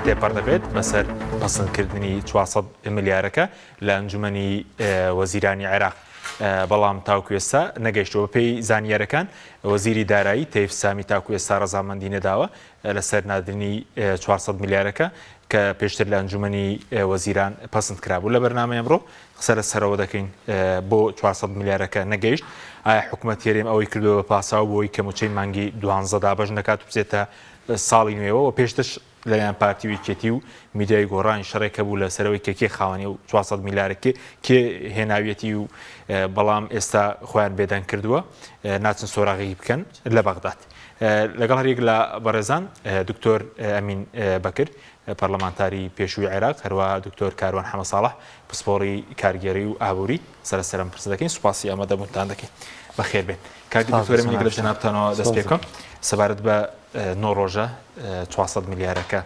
تێپەڕ دەبێت بەسەر پەسەندکردنی 400 ملیارەکە لە ئەنجومەنی وەزیرانی عێراق. بەڵام تاوکو ئێستا نەگەیشتەوە پێی زانیاریەکان وەزیری دارایی تەیف سامی تاکو ئێستا ڕەزامەندی نەداوە لەسەر نادنی 400 ملیارەکە کە پێشتر لە ئەنجومەنی وەزیران پەسەند کرابوو. لە بەرنامە ئەمڕۆ قسە لەسەرەوە دەکەین بۆ 400 ملیارەکە نەگەیشت. ئایا حکوومەت هێرێم ئەوەی کردووە بە پاساو بۆی کەموچەی مانگی 12 دابەش نەکات و بچێتە ساڵی نوێەوە. پێشتر لەلایەن پارتی ویکێتی و میدیای گۆڕانی شەڕێکە بوو لەسەرەوەی کێ خاوەنی و 400 میلیارێکی کێ هێناویەتی و بەڵام ئێستا خۆیان بێدەنگ کردووە ناچن سۆراغی بکەن لە بەغداد. لەگەڵ هەرێک لە بەڕێزان دکتۆر ئەمین بەکر پەرلەمانتاری پێشووی عێراق، هەروەها دکتۆر کاروان حەمە ساڵح پسپۆڕی کارگێڕی و ئابووری سەرسەرم پرسە دەکەین. سوپاسی ئامادەبوونتان دەکەین. بەخێر بێن. کاردی دکتۆر ئەمین لە جەنابتانەوە دەست پێ بکەم سەبارەت بە 9 ڕۆژە 400 ملیارەکە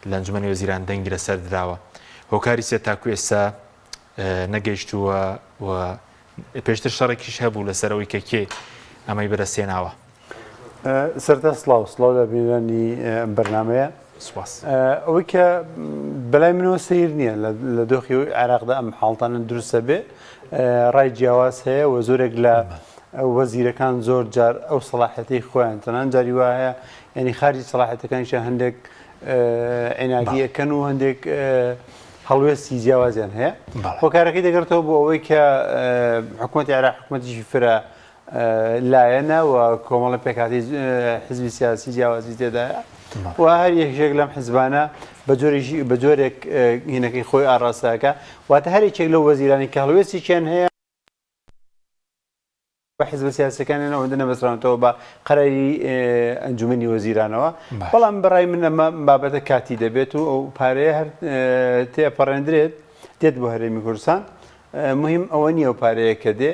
لە ئەنجومەنی وەزیران دەنگی لەسەر دراوە. هۆکاری سێ تاکو ئێستا نەگەیشتووە و پێشتر شەڕێکیش هەبوو لەسەرەوەی کە کێ ئەمەی بەدەستێناوە. سەرتا سڵاو لە بینانی بەرنامەیە. سوپاس. ئەوەی کە بەلای منەوە سیر نییە لە دۆخی عێراقدا ئەم حاڵتانە دروستە بێ ڕای جیاواز هەیە و زۆرێک لە وەزیرەکان زۆر جار ئەو سەلاحەتی خۆیان تەنان جاری وایە ینی خارجی سەلاحەتەکانیشە هەندێک عیناگیەکەن و هەندێک هەڵوێستی جیاوازیان هەیە. هۆکارەکەی دەگرێتەوە بۆ ئەوەی کە حکوومەتی عێراق حکوومەتیشی فرە لایەنە و کۆمەڵە پێکاتی حزبی سیاسی جیاوازی تێدایە و هەر یەکێک لەم حزبانە بە جۆرێک هینەکەی خۆی ئاڕاستەکە واتە هەر یەکێک لەو وەزیرانی کە هەڵوێستی هەیە بە حزب سیاسەکانیان ئەوەندە نەبەسراونەوە بە قەراری ئەنجومەنی وەزیرانەوە. بەڵام بەڕای من ئەمە بابەتە کاتی دەبێت و ئەو پارەیە هەر تێپەڕێنرێت دێت بۆ هەرێمی کوردستان. مهم ئەوە نییە و پارەیە کە دێ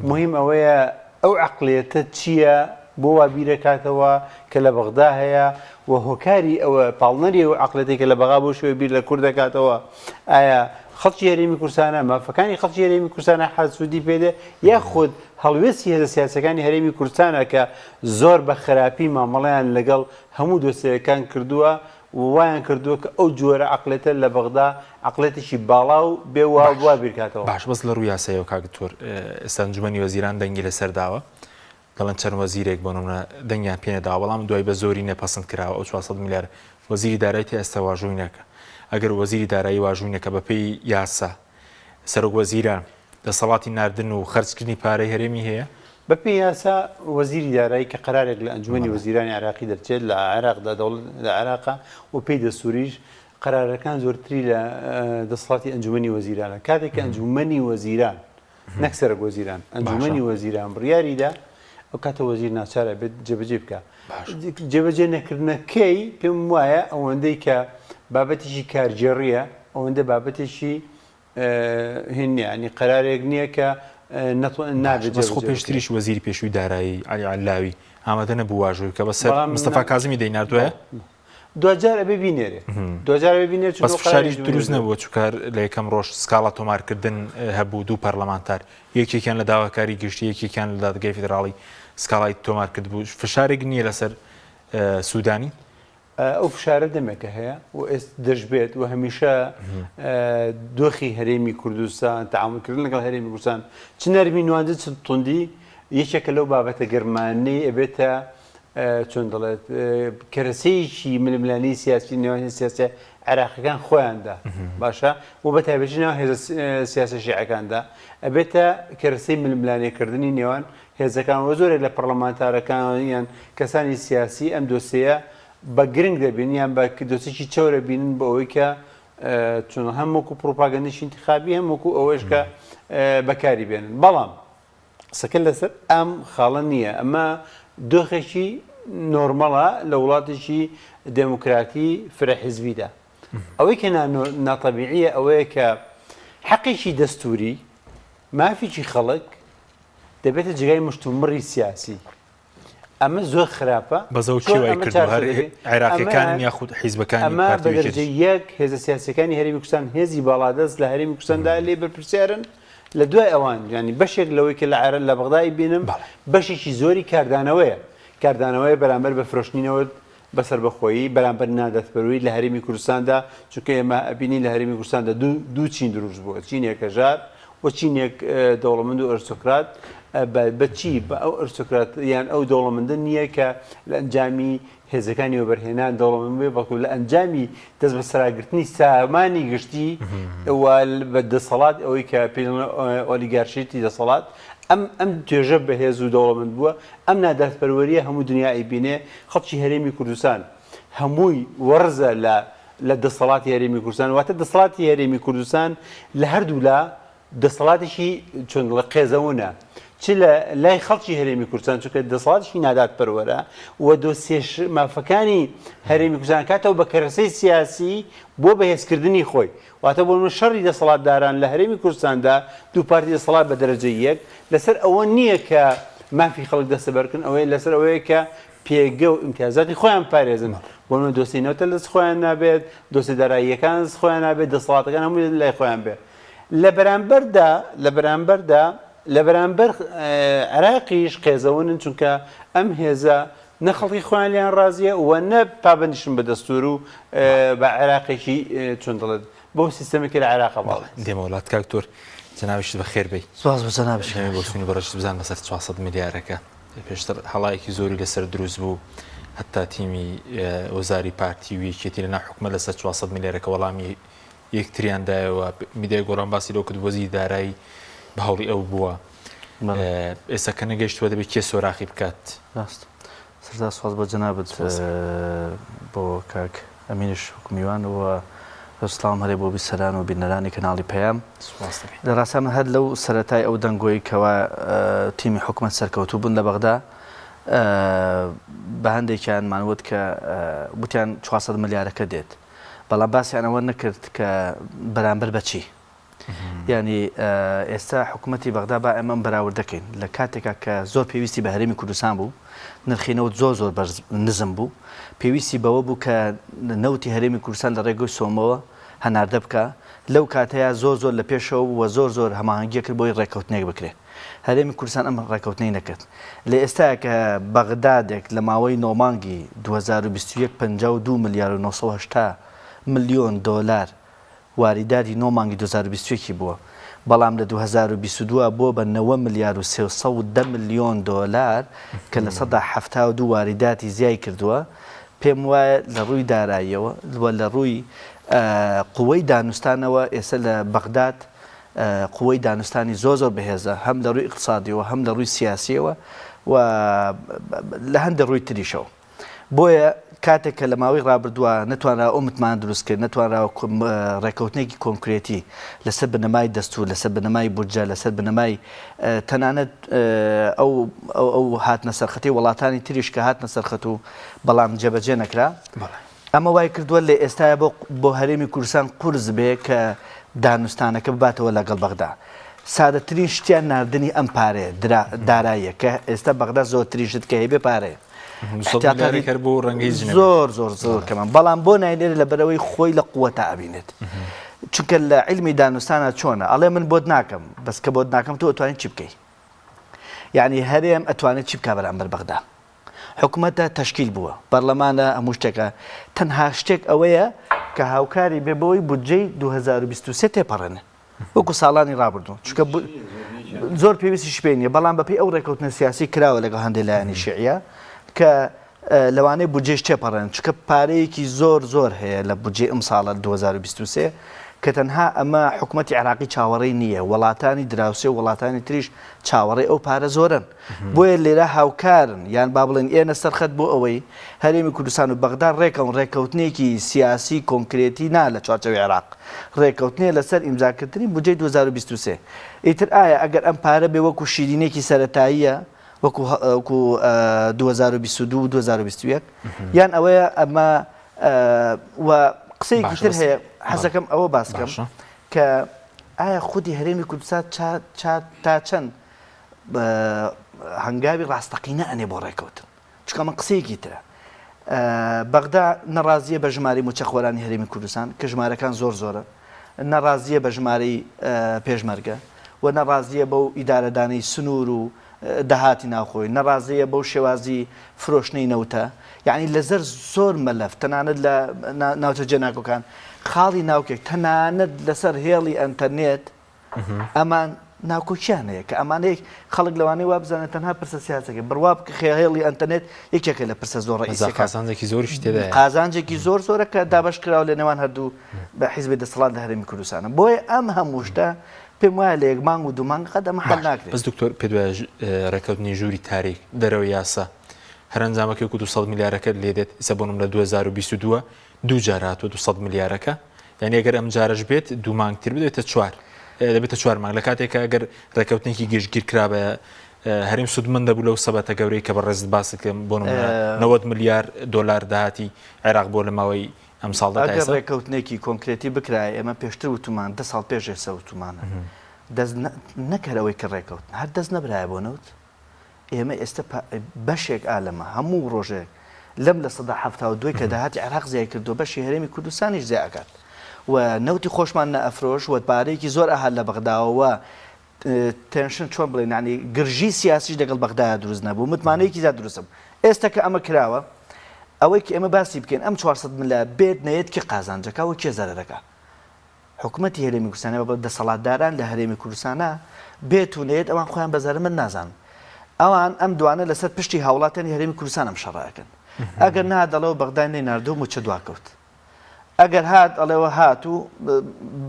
مهم ئەوەیە ئەو عەقڵیەتە چییە بۆ وا بیرەکاتەوە کە لە بەغدا هەیە و هۆکاری ئەوە پاڵنەری و عەقڵەتی کە لە بەغا بۆ شوێ بیر لە کورد دەکاتەوە. ئایا خەڵکی هەرێمی کوردستانە مافەکانی خەڵکی هەرێمی کوردستانە حەسوودی پێدێ یاخود هەڵوێستی هێزە سیاسەکانی هەرێمی کوردستانە کە زۆر بە خراپی مامەڵەیان لەگەڵ هەموو دۆسیەکان کردووە وایان کردووە کە ئەو جۆرە عەقڵێتە لە بەغدا عەقڵێتێکی باڵا و بێوا بیرکاتەوە. باش بەس لە ڕووی یاساییەوە کاکتۆر ئێستا ئەنجومەنی وەزیران دەنگی لەسەر داوە دەڵێن چەند وەزیرێک بۆ نمونە دەنگیان پێ نەداوە بەڵام دوای بە زۆری نەپەسەند کراوە ئەو 400 میلیارد. وەزیری دارایی ئێستا واژووی نەکە. ئەگەر وەزیری دارایی واژووی نەکە بەپێی یاسا سەرۆک وەزیران دەسەڵاتی ناردن و خەرجکردنی پارەی هەرێمی هەیە بەپێی یاسا وەزیری دارایی کە قەرارێک لە ئەنجومەنی وەزیرانی عێراقی دەرچێت لە عێراقدا دەوڵەت لە عێراقا و پێی دەسووریش قەرارەکان زۆرتری لە دەسەڵاتی ئەنجومەنی وەزیرانە کاتێک کە ئەنجومەنی وەزیران نەک سەرۆک وەزیران ئەنجومەنی وەزیران بڕیاریدا ئەو کاتە وەزیر ناچارە بێت جێبەجێ بکە. جێبەجێ نەکردنەکەی پێم وایە ئەوەندەی کە بابەتێکی کارجێڕیە ئەوەندە بابەتێکی هێنیە ینی قەرارێک نییە کە نابێت. خۆ پێشتریش وەزیری پێشووی دارایی عەلی عەلاوی ئامادە نەبوو واژۆی کە بەسەر مستەفا کازمی دەیناردووە دوجار ئەبێ بینێرێ دوجار ببینێت بەس فشاریش دروست نەبووە چکار لە یەکەم ڕۆژ سکاڵا تۆمارکردن هەبوو دوو پەرلەمانتار یەکێکیان لە داواکاری گشتی یەکێکیان لە دادگای فیدراڵی سکاڵای تۆمارکرد بوو. فشارێک نییە لەسەر سوودانی ئەو فشارە دەمێکە هەیە و دەشبێت و هەمیشە دۆخی هەرێمی کوردستان تەعاملکردن لەگەڵ هەرێمی کوردستان چ نەرمی نواندە چ توندی یەکێکە لەو بابەتە گەرمانەی ئەبێتە چۆن دەڵێت کەرەسەیەکی ململانی سیاسی نێوان سیاسە عێراقیەکان خۆیاندا باشە و بە تایبەتی نێوان هێزە سیاسە شیعەکاندا ئەبێتە کەرەسەی ململانیکردنی نێوان هێزەکان و زۆرێک لە پەرلەمانتارەکان یان کەسانی سیاسی ئەم دۆسەیە بە گرنگ دەبین یان بە دۆسێکی چاورە بینن بە ئەوەی کە چۆن هەمووکو پرۆپاگەندەشی انتخابی هەمووکو ئەوەش کە بەکاری بێنن. بەڵام سەکەل لەسەر ئەم خاڵە نییە ئەمە دۆخێکی نۆرمەڵە لە وڵاتێکی دموکراتی فرەحیزبیدا. ئەوەی کە ناتەبیعیە ئەوەیە کە حەقێکی دەستوری مافێکی خەڵک دەبێتە جگای مشتومڕی سیاسی. ئەمە زۆر خراپە بەزەوچی کردو هەر عێراقیەکان یاخود حیزبەکانی ئەمە بەدەرەجە یەک هێزە سیاسەکانی هەرێمی کوردستان هێزی باڵادەست لە هەرێمی کوردستاندا لێ بەرپرسیارن لە دوای ئەوان ینی بەشێک لەوەی کە لە بەغدای بینم بەشێکی زۆری کاردانەوەیە بەرامبەر بە فرۆشتنینەوە بەسەر بەخۆیی بەرامبەر نادەتپەروەری لە هەرێمی کوردستاندا چونکە ئێمە ئەبینی لە هەرێمی کوردستاندا دوو چین دروست بووە چینێک هەژار و چینێک دەوڵەمەند و ئەرستۆکرات بەچی بە ئەو ئەرستۆکرات یان ئەو دەوڵەمەندە نییە کە لە ئەنجامی هێزەکانی وەبەرهێنان دەوڵەمەند بێ بەڵکو لە ئەنجامی دەست بە سەراگرتنی سامانی گشتی بە دەسەڵات ئەوەی کە ئۆلیگارشیتی دەسەڵات ئەم توێژە بەهێز و دەوڵەمەند بووە ئەم ناداتپەروەریە هەموو دنیای بینێ خەڵکی هەرێمی کوردستان هەمووی وەرزە لە دەسەڵاتی هەرێمی کوردستان واتە دەسەڵاتی هەرێمی کوردستان لە هەردوو لا دەسەڵاتێکی چۆن لە قێزەونە چ لە لای خەڵکی هەرێمی کوردستان چونکە دەسەڵاتشی ناداتپەروەرە و دۆسیێ مافەکانی هەرێمی کوردستان کاتەوە بە کەرەسەی سیاسی بۆ بەهێزکردنی خۆی واتە بۆ شەڕی دەسەڵاتداران لە هەرێمی کوردستاندا دوو پارتی دەسەڵات بە دەرەجەی یەک لەسەر ئەوە نییە کە مافی خەڵک دەستەبەرکن ئەوەی لەسەر ئەوەیە کە پێگە و ئیمتیازاتی خۆیان پارێزن بۆ دۆستی نەوتە لەس خۆیان نابێت دۆستی داراییەکان خۆیان نابێت دەسەڵاتەکان هەموو لای خۆیان بێت لە بەرامبەر عێراقیش قێزەونن چونکە ئەم هێزە نە خەڵکی خۆیان لیان ڕازیە و نە پابندیشن بە دەستور و بە عێراقێکی چۆن دەڵێت بۆ سیستەمێکی لە عێراقا باڵێ دێمە وڵات کاکتۆر جناویشت بە خێر بێی سپاس بە جەنابش بۆ سوینی بەڕێشت بزان بەسەر 400 میلیارەکە پێشتر هەڵایەکی زۆری لەسەر دروست بوو هەتا تیمی وەزاری پارتی و یەکێتی لەناو حکومە لەسەر 400 میلیارەکە وەڵامی یەکتریاندایەوە میدیای گۆڕان باسی لەو کرد وەزیری دارایی بە هەوڵی ئەو بووە ئێستا کە نەگەیشتووە دەبێت کێ سۆراخی بکات ڕاست سەردا سپاس بە جەنابەت بۆ کاک ئەمینش حکومیوان و سڵام هەرێ بۆ بیسەران و بینەرانی کەناڵی پەیام لە ڕاستە من هەر لەو سەرەتای ئەو دەنگۆی کەوا تیمی حکومەت سەرکەوتوو بوون لە بەغدا بە هەندێکیان مانوت کە وتیان 400 ملیارەکە دێت بەڵام باسییان ئەوە نەکرد کە بەرامبەر بەچی یعنی ئێستا حکوومەتی بەغدا با ئەمەم بەراورد دەکەین لە کاتێکا کە زۆر پێویستی بە هەرێمی کوردستان بوو نرخینەوە زۆر نزم بوو پێویستی بەوە بوو کە نەوتی هەرێمی کوردستان لە ڕێگەی سۆمەوە هەناردە بکە لەو کاتەیە زۆر لە پێشەوە و زۆر هەماهەنگیە کرد بۆی ڕێکەوتنێک بکرێت هەرێمی کوردستان ئەم ڕێکەوتنەی نەکرد لە ئێستاە کە بەغدادێک لە ماوەی نۆمانگی 2021 52 ملیار و 980 ملیۆن دۆلار واریداتی نۆمانگی 2021 بووە بەڵام لە 2022 بۆ بە 9 ملیار و 310 ملیۆن دۆلار کە لە 172 واریداتی زیای کردووە پێم وایە لە ڕووی داراییەوە لە ڕووی قووەی دانوستانەوە ئێستا لە بەغداد قووەی دانوستانی زۆر بەهێزە هەم لە ڕووی اقتصادیەوە هەم لە ڕووی سیاسیەوە و لە هەندێک ڕووی تریشەوە بۆیە کاتێک کە لە ماوەی ڕابردووە نەتوانرا ئەومتمان دروست کرد نەتوانراوە ڕێکەوتنێکی کۆنکرێتی لەسەر بنەمای دەستور لەسەر بنەمای بودجە لەسەر بنەمای تەنانەت ئەو هاتنە سەرخەتی وڵاتانی تریش کە هاتنە سەرخەت و بەڵام جێبەجێ نەکرا ئەمە وای کردووە لە ئێستاە بۆ هەرێمی کوردستان قورس بێ کە دانوستانەکە بباتەوە لەگەڵ بەغدا سادەترین شتیان ناردنی ئەم پارێ داراییە کە ئێستا بەغدا زۆرترینشت کە هەیبێ پارەیە زۆر کەمان بەڵام بۆ نایلێرە لە بەرەوەی خۆی لە قووەتە ئەبینێت چونکە لە عیلمی دانوستانە چۆنە ئەڵێ من بۆت ناکەم بەس کە بۆت ناکەم تۆ ئەتوانیت چی بکەی یعنی هەرێم ئەتوانێت چی بکە بەرامبەر بەغدا حکوومەتە تەشکیل بووە بەرلەمانە هەموو شتێکە تەنها شتێک ئەوەیە کە هاوکاری بێ بەوەی بودجەی 2023 تێپەڕێنێ وەکو ساڵانی ڕابردوو چونکە زۆر پێویستیش پێ نیە بەڵام بەپێی ئەو ڕێکەوتنە سیاسی کراوە لەگەڵ هەندێک لایەنی شیعە کە لەوانەیە بودجێش تێپەڕێن چونکە پارەیەکی زۆر هەیە لە بودجێ ئەم ساڵە 2023 کە تەنها ئەمە حکوومەتی عێراقی چاوەڕێی نییە وڵاتانی دراوسێ و وڵاتانی تریش چاوەڕێی ئەو پارە زۆرن بۆیە لێرە هاوکارن یان با بڵێن ئێنە سەرخەت بۆ ئەوەی هەرێمی کوردستان و بەغدا ڕێکەوتنێکی سیاسی کۆنکرێتی نا لە چوارچەوەی عێراق ڕێکەوتنێ لەسەر ئیمزاکردنی بودجەی 2023 ئیتر ئایا ئەگەر ئەم پارە بێ وەکو شیرینێکی سەرەتاییە وەکو 2022 2021 یان ئەوەیە ئەمە و قسەیەکی تر هەیە حەزەکەم ئەوە باسکەم کە ئایا خودی هەرێمی کوردستان تا چەند هەنگاوی ڕاستەقینە ئەنێ بۆ ڕێکەوتن چکە من قسەیەکی ترە بەغدا نەڕازیە بە ژماری موچەخۆرانی هەرێمی کوردستان کە ژمارەکان زۆرە نەڕازیە بە ژمارەی پێشمەرگە و نەڕازیە بەو ئیدارەدانەی سنوور و داهاتی ناوخۆی نەڕازەیە بەو شێوازی فرۆشتنی نەوتە یعنی لەزەر زۆر مەلەف تەنانەت لە ناوچە جێناکۆکان خاڵی ناوکێک تەنانەت لەسەر هێڵی ئەنتەرنێت ئەمان ناوکۆکیانەیە کە ئەمانەیە خەڵک لەوانەیە وا بزانێت تەنها پرسە سیاسەکە بڕوا بکە هێڵی ئەنتەرنێت یەکێکە لە پرسە زۆر ڕئیسەکە قازانجێکی زۆریش تێدایە قازانجێکی زۆرە کە دابش کراوە لە نێوان هەردوو بە حیزبی دەسەڵات لە هەرێمی کوردستانە بۆیە ئەم هەموو شتە پێم وایە لە یەک مانگ و دوو مانگ قەت ئەمە حەل ناکرێت. بەس دکتۆر پێ دوایە ڕێکەوتنی ژووری تاریک دەرەوە یاسا هەرەنجامەکە 200 میلیارەکە لێدێت ئیسە بۆنم لە 2022 دوو جار هاتووە 200 میلیارەکە یعنی ئەگەر ئەم جارش بێت دوو مانگتر بدێتە چوار دەبێتە 4 مانگ لە کاتێکە ئەگەر ڕێکەوتنێکی گشتگیر کرابە هەرێم سودمەند دەبوو لەو سەبەتە گەورەی کە بە ڕێزت باسکەم بۆ 90 میلیارد دلار داهاتی عێراق بۆ لە ماوەی ئەم ساڵدا ئەگەر ڕێکەوتنێکی کۆنکرێتی بکرای ئێمە پێشتر وتمان 10 ساڵ پێش ێستا وتمانە دەست نەکەرەوەی کە ڕێکەوتن هەر دەست نەبرایە بۆ نەوت ئێمە ئێستا بەشێک ئالەمە هەموو ڕۆژێک لەم لە 1970 کە داهاتی عێراق زیای کردو بەشی هەرێمی کوردستانیش زیای ئەکات و نەوتی خۆشمان نەئەفرۆش وەتپارەیەکی زۆر ئاهات لە بەغداوە تێنشن چۆن بڵێن ینی گرژی سیاسیش لەگەڵ بەغدایە دروست نەبوو متمانەیەکی زیاد دروستم ئێستا کە ئەمە کراوە ئەوەی کە ئێمە باسی بکەین ئەم 400 ملیار بێت نەیەت کە قازانجەکە و کێ زەرەرەکە حکوومەتی هەرێمی کوردستانە بە دەسەڵاتداران لە هەرێمی کوردستانە بێت و نەیەت ئەوان خۆیان بەزارە من نازانم ئەوان ئەم دوانە لەسەر پشتی هاوڵاتیانی هەرێمی کوردستان ئەم شەڕایەکەن ئەگەر نهات دەڵێەوە بەغدای نەیناردوو موچە دواکەوت ئەگەر هات ئەڵێەوە هات و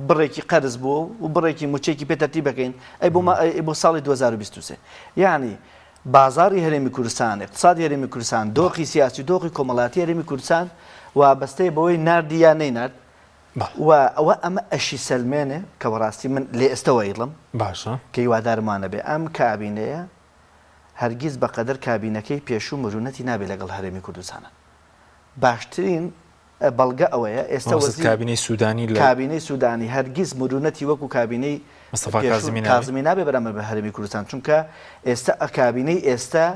بڕێکی قەرز بووە و بڕێکی موچێکی پێتەرتی بکەین ئەی بۆ ساڵی 2023 یعنی بازاری هەرێمی کوردستان اقتصادی هەرێمی کوردستان دۆخی سیاسی دۆخی کۆمەڵاتی هەرێمی کوردستان وابەستەی بەوەی ناردی یا نەینارد و ئەوە ئەمە ئەشی سەلمێنێ کە بەڕاستی من لێ ئێستەوە ئیڵم باشە کە هیوادارمانە بێ ئەم کابینەیە هەرگیز بەقەدر کابینەکەی پێشوو مرونەتی نابێت لەگەڵ هەرێمی کوردستانە باشترین بەڵگە ئەوەیە ئێستا کابینەی سوودانی کابینەی سوودانی هەرگیز مرونەتی وەکو کابینەی کازمی نابێ بەرامبەر بە هەرێمی کوردستان چونکە ئێستا کابینەی ئێستا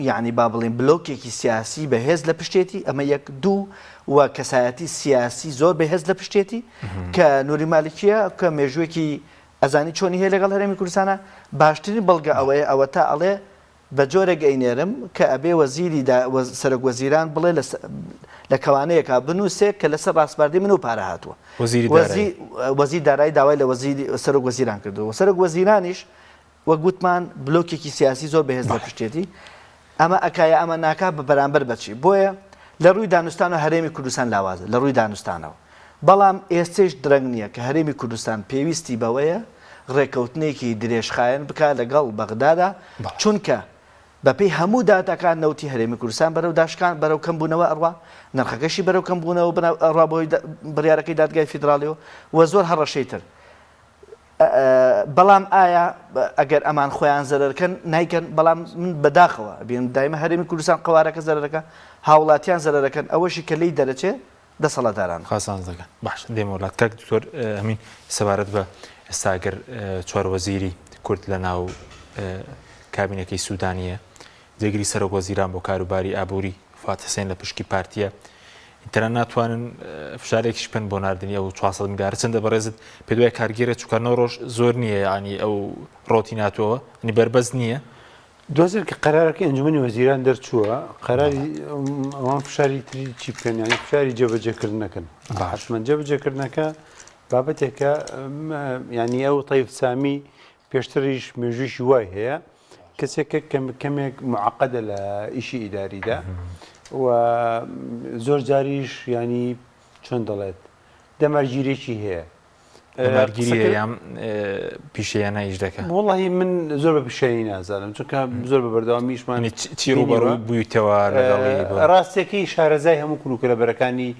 یعنی با بڵێن بلۆکێکی سیاسی بەهێز لە پشتێتی ئەمە یەک دوو و کەسایەتی سیاسی زۆر بەهێز لە پشتێتی کە نووری مالکیە کە مێژوویەکی ئەزانی چۆنی هەیە لەگەڵ هەرێمی کوردستانە باشترین بەڵگە ئەوەیە ئەوە تا ئەڵێ بە جۆرێک ئەینێرم کە ئەبێ وەزیری سەرۆک وەزیران بڵێ لە کەوانەیەکە بنووسێک کە لەسەر ڕاستباردی من و پارە هاتووە وەزیر دارایی داوای لە سەرۆک وەزیران کردەوە سەرۆک وەزیرانیش وەک گوتمان بلۆکێکی سیاسی زۆر بەهێز لە پشتێتی ئەمە ئەکایە ئەمە ناکات بە بەرامبەر بەچی بۆیە لە ڕووی دانوستان و هەرێمی کوردستان لاوازە لە ڕووی دانوستانەوە بەڵام ئێستش درەنگ نییە کە هەرێمی کوردستان پێویستی بەوەیە ڕێکەوتنێکی درێژخایەن بکات لەگەڵ بەغدادا چونکە بەپێی هەموو داتەکان نەوتی هەرێمی کوردستان بەرەو داشکان بەرەو کەمبوونەوە ئەڕوا نرخەکەشی بەرەو کەمبوونەوە ئەڕوا بۆی بڕیارەکەی دادگای فیدراالیەوە و زۆر هەڕەشەی تر بەڵام ئایا ئەگەر ئەمان خۆیان زەرەرکەن نایکەن بەڵام من بەداخەوە بێن دایمە هەرێمی کوردستان قوارەکە زەرەرەکە هاوڵاتیان زەرەرەکەن ئەوەشی کە لی دەرەچێت دەسەڵاتداران خاسان دەکەن باش دێمە وڵات کاک دکتۆر هەمین سەبارەت بە ئێستاگەر چوار وەزیری کورد لە ناو کابینەکەی سوودانیە جێگیری سەرۆک وەزیران بۆ کاروباری ئابووری فات حسێن لە پشکی پارتیە ئینتەرە ناتوانن فشارێکیش پێن بۆ ناردنی ئەو 400 میلیارد چەندە بەڕێزت پێ دوای کارگیرە چووکەنەوە ڕۆژ زۆر نییە ینی ئەو ڕۆتی ناتوەوە نی بەربەز نییە دوزر کە قەرارەکەی ئەنجومەنی وەزیران دەرچووە قەراری ئەوان فشاری تری چی بکەن ینی فشاری جێبەجێکردنەکەن حتمەن جێبەجێکردنەکە بابەتێکە ینی ئەو تەیب سامی پێشتریش مێژوویشی وای هەیە کەسێکە کەمێک معقدە لە ئیشی ئیداریدا و زۆر جاریش ینی چۆن دەڵێت دەمەرگیرێکی هەیە دەمەرگیری یام پیشەیانەیش دەکە وڵی من زۆر بە پیشەیی نازانم چونکە زۆر بە بەردەوامیشمان چی ڕوبەڕووی بوویتەوە ڕاستیەکەی شارەزای هەموو کولوکەلەبەرەکانی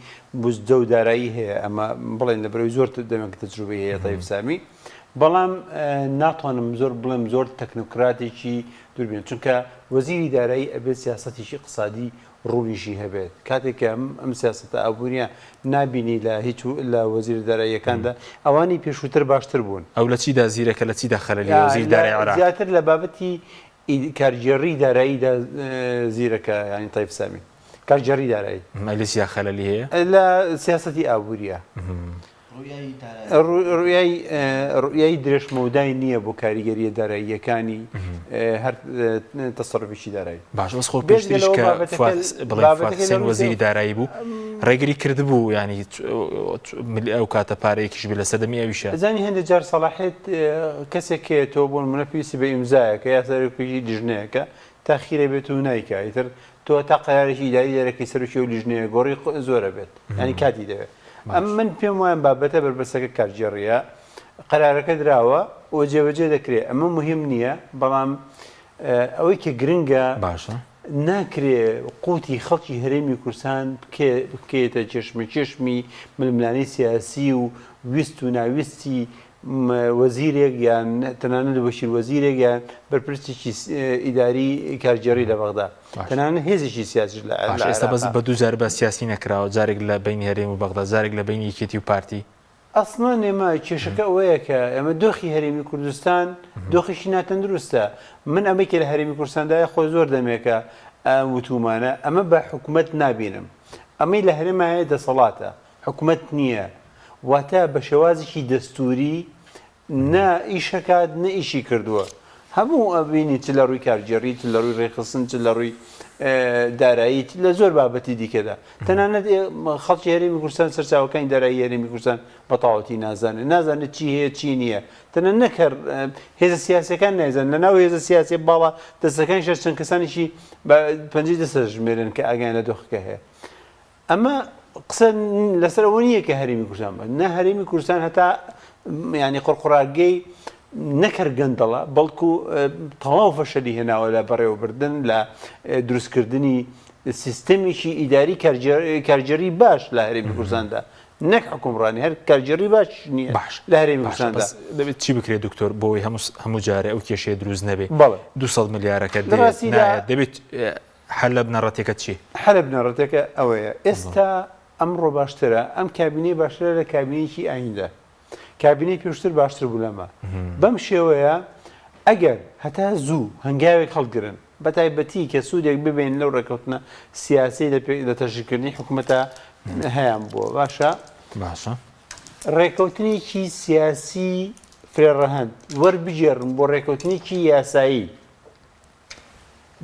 بوزدە و دارایی هەیە ئەمە بڵێن لە بەرەوەی زۆر دەمێک تەجروبەی هەیە تایب سامی بەڵام ناتوانم زۆر بڵێم زۆر تەکنۆکراتێکی دووربێن چونکە وەزیری دارایی ئەبێت سیاسەتیشی اقتصادی ڕوونیشی هەبێت کاتێک ئەم سیاستە ئابوووریە نبینی لە هیچ لە وەزیر داراییەکاندا ئەوانی پێشووتر باشتر بوون ئەو لە چیدا زیرەکە لە چیدا خەلەلی وەزیر دارایی عێراق زیاتر لە بابەتی کارگێڕی داراییدا زیرەکە ینی تایب سامی کارگێڕی دارایی مەلیسیا خەلەلی هەیە لە سیاسەتی ئابووریە ڕویایی درێژمەودای نییە بۆ کاریگەریە داراییەکانی هەر تەسەڕفێکی دارایی باش بەس خۆ پێشتریش کە بڵێ حسێن وەزیری دارایی بوو ڕێگری کردبوو ینی ئەو کاتە پارەیەکیش بێ لە سەدەمی ئەویشە زانی هەندێک جار سەڵاحێت کەسێک تۆ بۆن منە پێویستی بە ئیمزایەکە یا سەرۆکیی لیژنەیەەکە تاخیرە بێت و نایکە ئیتر تۆ تا قەرارێکی ئیداری دەرەکەی سەرۆکی و لیژنەیە گۆڕی زۆرە بێت ینی کاتی دەوێت ئەم من پێم وایە بابەتە بربەسەکە کارژێڕیە قەرارەکە درراوە و جێبەجێ دەکرێت ئەمە مهم نییە بەڵام ئەوەی کە گرنگە باشە ناکرێ قوتی خەڵکی هەرێمی کوردستان بکێتە چێشمی ململانی سیاسی و ویست و ناویستی وەزیرێک یان تەنانەت بەشیر وەزیرێک یان بەرپرسێکی ئیداری کارگێڕی لە بەغدا تەنانەت هێزێکی سیاسی لە ئێستا بەس بە دوو جار بە سیاسی نەکراوە جارێک لە بینی هەرێم و بەغدا جارێک لە بینی یەکێتی و پارتی ئەسڵان نێمە کێشەکە ئەوەیە کە ئەمە دۆخی هەرێمی کوردستان دۆخیشی ناتەندروستە من ئەمەی کە لە هەرێمی کوردستاندایە خۆ زۆر دەمێکە وتومانە ئەمە بە حکوومەت نابینم ئەمەی لە هەرێمایە دەسەڵاتە حکوومەت نییە واتە بە شێوازێکی دەستوری نا ئیشەکات نە ئیشی کردووە هەموو ئەبینی چ لە ڕووی کارگێڕی چ لە ڕووی ڕێخستن چ لە ڕووی دارایی لە زۆر بابەتی دیکەدا تەنانەت خەڵکی هەرێمی کوردستان سەرچاوەکانی دارایی هەرێمی کوردستان بەتەواوەتی نازانێت چی هەیە چی نییە تەنە نەکرد هێزە سیاسەکان نایزان لە ناو هێزە سیاسی باڵا دەستەکانی شەر چەند کەسانیشی پەنجەی دەستە ژمێرن کە ئاگیان لە دۆخەکە هەیە ئەمە قسە لەسەر ئەوە نییە کە هەرێمی کوردستان بە نە هەرێمی کوردستان هەتا ینی قڕقڕاگەی نەکرد گەندەڵە بەڵکو تەواو فەشەلی هێناوە لە بەڕێوەبردن لە دروستکردنی سیستەمێکی ئیداری کارگێڕی باش لە هەرێمی کوردستاندا نەک حکومڕانی هەر کارگێڕی باش نییە لە هەرێمی کوردستاندا دەبێت چی بکرێت دکتۆر بۆی هەموو جارێ ئەو کێشەیە دروست نەبێت 200 ملیارەکە دەبێت حل لە بنەڕەتێکە چی؟ حل لە بنەڕەتێکە ئەوەیە ئێستا ئەمڕۆ باشترە ئەم کابینەی باشترە لە کابینەیەکی ئایندا کابینەی پێشتر باشتر بوو لەمە بەم شێوەیە ئەگەر هەتا زوو هەنگاوێک هەڵگرن بە تایبەتی کە سوودێک ببین لەو ڕێکەوتنە سیاسی لە تەشکردنی حکوومەتە هەیان بووە باشە ڕێکەوتنێکی سیاسی فرێڕەهەند وەربژێڕن بۆ ڕێکەوتنێکی یاسایی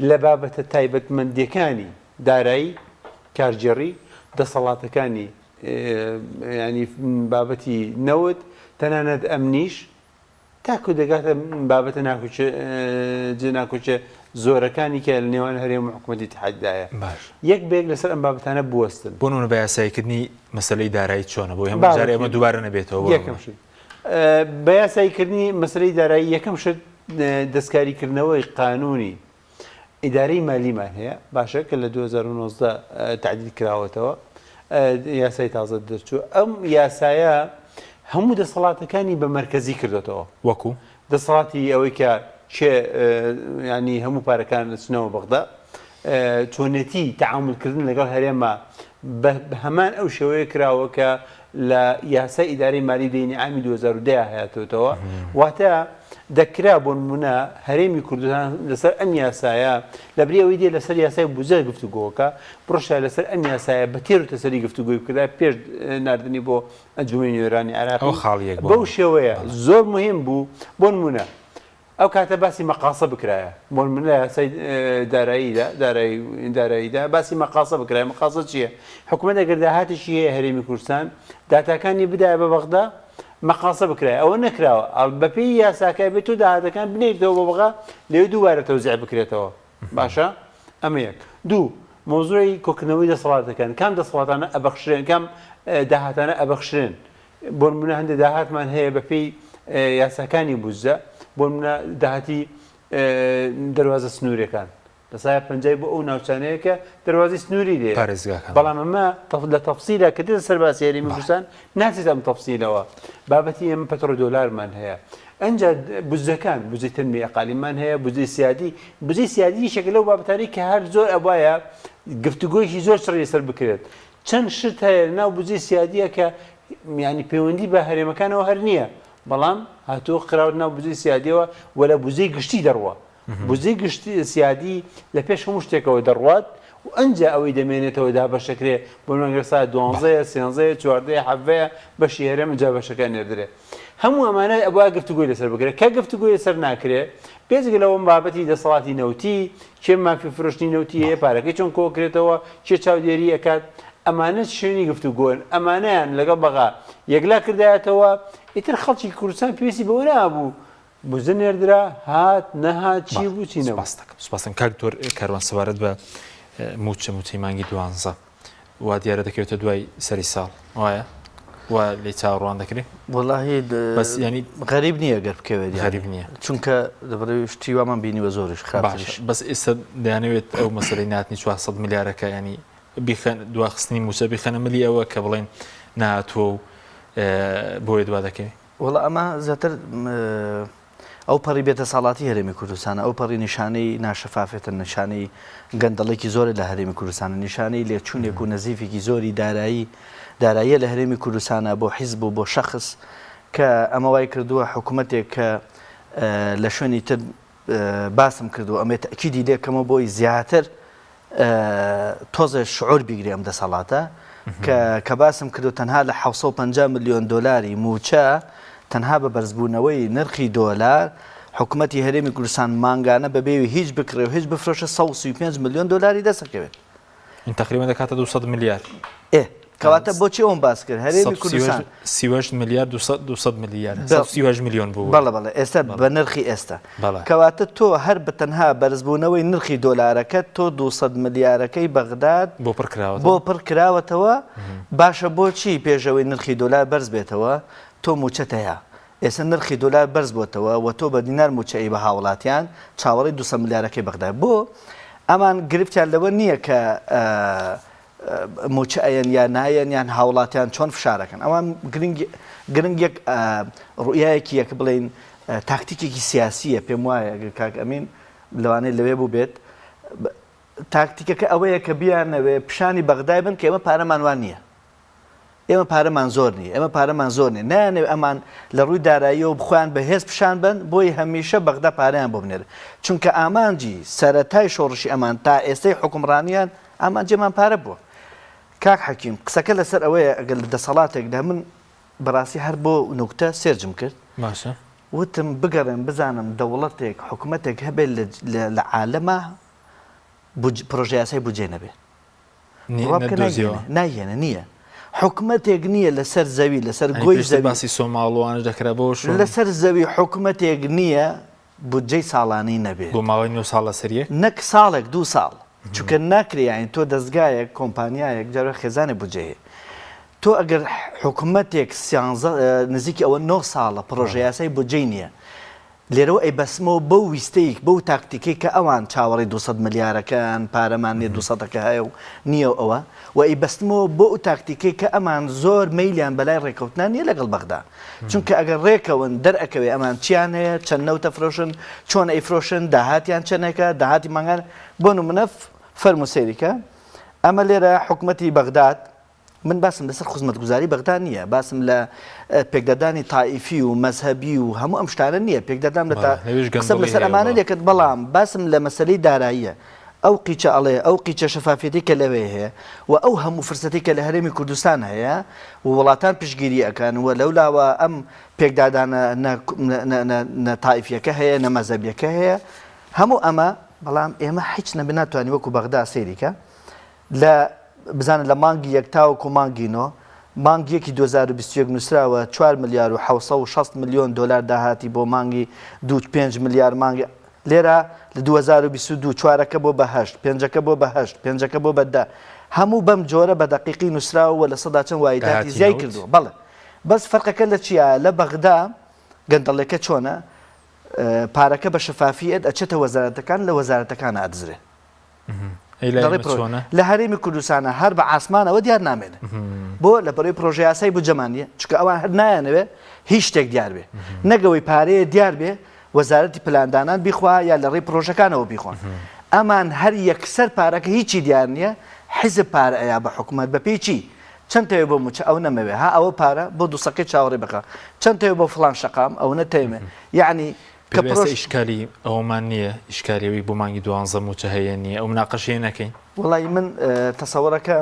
لە بابەتە تایبەتمەندیەکانی دارایی کارگێڕی دەسەڵاتەکانی ینی بابەتی نەوت تەنانەت ئەمنیش تاکو دەگاتە بابەتە ناکوچە زۆرەکانی کە لە نێوان هەرێم و حکوومەتی اتحادیایە یەک بێک لەسەر ئەم بابەتانە بوەستن بۆ نمونە بە یاساییکردنی مەسەلەی دارایی چۆنە بۆ هەموو جارێ ئەمە دووبارە نەبێتەوە بە یاساییکردنی مەسەلەی دارایی یەکەم شت دەستکاریکردنەوەی قانونی ئیدارەی مالیمان هەیە باشە کە لە 2019 تعدیل کراوەتەوە یاسای تازە دەرچوو ئەم یاسایە هەموو دەسەڵاتەکانی بە مەرکەزی کردێتەوە وەکو دەسەڵاتی ئەوەی کە ینی هەموو پارەکان چنەوە بەغدا چۆنێتی تەعاملکردن لەگەڵ هەرێمە بە هەمان ئەو شێوەیە کراوە کە لە یاسای ئیدارەی مالی دەینی عامی 2010 هەیەتەوە واتە دەکرا بۆ نمونە هەرێمی کوردستان لەسەر ئەم یاسایە لەبری ئەوەی دێ لەسەر یاسای بوجە گفتوگۆکە بڕۆشە لەسەر ئەم یاسایە بە تێر و تەسەری گفتوگۆی بکردا پێش ناردنی بۆ ئەنجومەی نوێرانی عێراقی بەو شێوەیە زۆر مهم بوو بۆ نمونە ئەو کاتە باسی مەقاسە بکرایە بۆ نمونە یاسای داراییدا باسی مەقاسە بکرایە مەقاسە چییە؟ حکوومەت ئەگەر داهاتێکی هەیە هەرێمی کوردستان داتاکانی بدایە بە بەغدا مەقاسە بکرای ئەوە نەکراوە بەپێی یاساکە بێت و داهاتەکان بنێتەوە بە بەغا لێ دووبارە تەوزیع بکرێتەوە باشە ئەمە یەک دوو مۆزوعی کۆکردنەوەی دەسەڵاتەکان کام دەسەڵاتانە ئەبەخشرێن کام داهاتانە ئەبەخشرێن بۆ نمونە هەندێک داهاتمان هەیە بەپێی یاساکانی بوجە بۆ نمونە داهاتی دەواازە سنوورەکان دەسایە پەنجای بۆ ئەو ناوچانەیە کە دەواازی سنووری لێ بەڵام ئەمە لە تەفسیرە کە دێتە سەر باسی هەرێمی کوردستان ناچێت ئەم تەفسیرەوە بابەتی ئەمە پەترۆ دۆلارمان هەیە ئەنجا بوجەکان بوجەی تەنمی ئەقالیمان هەیە بوجەی سیادی شەکل لەو بابەتانی کە هەر زۆر ئەوایە گفتوگۆیشی زۆر چڕی سەر بکرێت چەند شت هەیە ناو بوجەی سیادیە کە ینی پەیوەندی بە هەرێمەکانەوە هەر نییە بەڵام هاتووە قراوە ناو بوجەی سیادیەوە وەلە بوجەی گشتی دەڕوە بوجەی گشتی سیادی لە پێش هەموو شتێکەوە دەڕوات و ئەنجا ئەوەی دەمێنێتەوە دا بەشەکرێ بۆ نەگەسا 12 13 14 حەڤەیە بەشی هەرێمە جا بەشەکە نێردرێ هەموو ئەمانە ئەوە گفتوگۆی لەسەر بگرێت کە گفتوگۆی لەسەر ناکرێت بێزگە لەوە بابەتی دەسەڵاتی نەوتی کێ مافی فرۆشتنی نەوتی هەیە پارەکەی چۆن کۆکرێتەوە چێ چاودێری ئەکات ئەمانە شوێنی گفتوگۆن ئەمانەیان لەگەڵ بەغا یەکلا کردایەتەوە ئیتر خەڵکی کوردستان پێویستی بەوە نابوو بوزە نێردرا هات نەهات چی بوو چی نەبوو. سپاسم کاک دۆر کاروان سەوارەت بە موچەی مانگی 12 وا دیارە دەکەوێتە دوای سەری ساڵ وایە وا لێ چاوەڕوان دەکرێت والله بەس ینی غەریب نییە گەر بکەوێت غەریب نییە چونکە دەبڕێ شتی وامان بینیوە زۆرش خراپش بەس ئێستا دەیانەوێت ئەو مەسەلەی ناتنی 400 میلیارەکە ینی دواخستنی موچە بیخەنە ملی ئەوە کە بڵێن نهاتووە و بۆیە دوا دەکەوێت وڵا ئەمە زیاتر ئەو پەڕی بێتە ساڵاتی هەرێمی کوردستانە ئەو پەڕی نیشانەی ناشەفافێتە نیشانەی گەندەڵێکی زۆر لە هەرێمی کوردستانە نیشانەی لێچوونێک و نەزیفێکی زۆری داراییە لە هەرێمی کوردستانە بۆ حیزب و بۆ شەخص کە ئەمە وای کردووە حکوومەتێک کە لە شوێنی تر باسم کردو ئەمێت ئەکیدی لێکەمە بۆی زیاتر تۆزە شعور بیگری ئەم دەسەڵاتە کە باسم کردو تەنها لە 750 ملیۆن دۆلاری موچە تەنها بە بەرزبوونەوەی نرخی دۆلار حکوومەتی هەرێمی کوردستان مانگانە بەبێوی هیچ بکرێ و هیچ بفرۆشە 135 ملیۆن دۆلاری دەسەکەوێت تقریبا دەکاتە 200 میلیارد کەواتە بۆچی ئەوم باس کرد هەرێمی کوردستان 30 میلیارد 200 میلیارد 30 میلیۆن بوو بەڵێ ئێستا بە نرخی ئێستا کەواتە تۆ هەر بە تەنها بەرزبوونەوەی نرخی دۆلارەکە تۆ 200 میلیارەکەی بەغداد بۆ پڕ کراوەتەوە باشە بۆچی پێشەوەی نرخی دۆلار بەرز بێتەوە تۆ موچەت هەیە ئێستا نرخی دۆلار بەرز بۆتەوە و تۆ بە دینار موچەی بە هاوڵاتیان چاوەڕی 200 میلیارەکەی بەغداد بۆ ئەمان گرفتیان لەوە نییە کە موچەیان یا نایەن یان هاوڵاتیان چۆن فشارەکەن ئەوان گرنگ یەک ڕوئایەکی یەک بڵێن تاکتیکێکی سیاسیە پێم وایە کاک ئەمین لەوانەیە لەوێ بوو بێت تاکتیکەکە ئەوەیە کە بیانەوێ پیشانی بەغدای بن کە ئێمە پارەمان وان نییە ئێمە پارەمان زۆر نییە ئێمە پارەمان زۆر نیە نایانێ ئەمان لە ڕووی داراییەوە بخۆیان بەهێز پیشان بن بۆی هەمیشە بەغدا پارەیان بۆ بنێرە چونکە ئامانجی سەرەتای شۆڕشی ئەمان تا ئێستای حکومڕانیان ئامانجێمان پارە بووە کاک حەکیم قسەکە لەسەر ئەوەیە ئەگەر لە دەسەڵاتێکدا من بەڕاستی هەر بۆ نوکتە سێرجم کرد باشە وتم بگەڕێن بزانم دەوڵەتێک حکوومەتێک هەبێت لە عالەمە پرۆژە یاسای بودجێ نەبێت نایەنە نییە حکوومەتێک نییە لەسەر زەوی لەسەر گۆی زەوی باسی سۆماڵوانش دەکرا بۆش لەسەر زەوی حکوومەتێک نییە بودجەی ساڵانەی نەبێت بۆ ماوەی 9 ساڵ لەسەریە نەک ساڵێک 2 ساڵ چونکە ناکرێن تۆ دەستگایەک کۆمپانیایەک جارە خێزانێ بودجەیە تۆ ئەگەر حکوومەتێک نزیکی ئەوە 9 ساڵە پرۆژە یاسای بودجەی نییە لێرەوە ئەی بەسمەوە بەو ویستەیەک بەو تاکتیکەی کە ئەوان چاوەڕی 200 میلیارەکان پارەمان نیە 200ەکە هەیە و نییە ئەوە و ئەی بەستمەوە بۆ ئەو تاکتیکەی کە ئەمان زۆر مەیلیان بەلای ڕێکەوتنان نیە لەگەڵ بەغدا چونکە ئەگەر ڕێکەون دەرئەکەوێ ئەمان چیان هەیە چەند نەوتە فرۆشن چۆن ئەیفرۆشن داهاتیان چەندێکە داهاتی مانگان بۆ نمونە فەرمو سەیریکە ئەمە لێرە حکوومەتی بەغداد من باسم لەسەر خزمەتگوزاری بەغدا نییە باسم لە پێکدادانی تائیفی و مەزهەبی و هەموو ئەم شتانە نییە پێکدادام قسەم لەسەر ئەمانە دێکت بەڵام باسم لە مەسەلەی داراییە ئەو قیچە ئەڵێ ئەو قیچە شەفافێتی کە لەوێ هەیە و ئەو هەموو فرسەتی کە لە هەرێمی کوردستان هەیە و وڵاتان پشگیری ئەەکەن و لەولاوە ئەم پێکدادانە نەتائیفیەکە هەیە نەمەزەبیەکە هەیە هەموو ئەمە بەڵام ئێمە هیچ نەبێ ناتوانانی وەکو بەغدا سەیریکە لە بزانن لە مانگی یەکتاوەکو مانگینەوە مانگیەکی 2021 نووسراوە 4 میلیارد و 760 میلیۆن دلار داهاتی بۆ مانگی 5 میلیارد مانگی لێرە لە 2022 چوارەکە بۆ بە 8 پێنجەکە بۆ بە 8 پێنجەکە بۆ بە 10 هەموو بەم جۆرە بە دەقیقی نووسراوە لە سەدا چەند وایداتی زیای کردووە بەڵێ بەس فەرقەکە لە چیە لە بەغدا گەندەڵێکە چۆنە پارەکە بە شەفافیەت ئەچێتە وەزارەتەکان لە وەزارەتەکانە ئەدزرێ لە هەرێمی کوردستانە هەر بە ئاسمانەوە دیار نامێنێ بۆ لە بەرەوەی پرۆژە یاسای بودجەمانیە چونکە ئەوان هەر نایانەوێ هیچ شتێک دیار بێ نەگەوەی پارەیە دیار بێ وەزارەتی پلاندانان بیخوا یا لە ڕێی پرۆژەکانەوە بیخۆن ئەمان هەر یەکسەر پارەکە هیچی دیار نییە حیزب پارە ئەیا بە حکوومەت بە پێی چی چەند تەوێ بۆ موچە ئەو نەمەوێ ها ئەوە پارە بۆ دووسەکەی چاوەڕێ بکە چەند تەوێ بۆ فڵان شەقام ئەو نەتەوێ یعنی کە ئیشکالی ئەومان نییە ئیشکاریەوەی بۆ مانگی 12 موچە هەیە نییە ئەو مناقەشەیە نەکەین وڵی من تەسەوەرەکە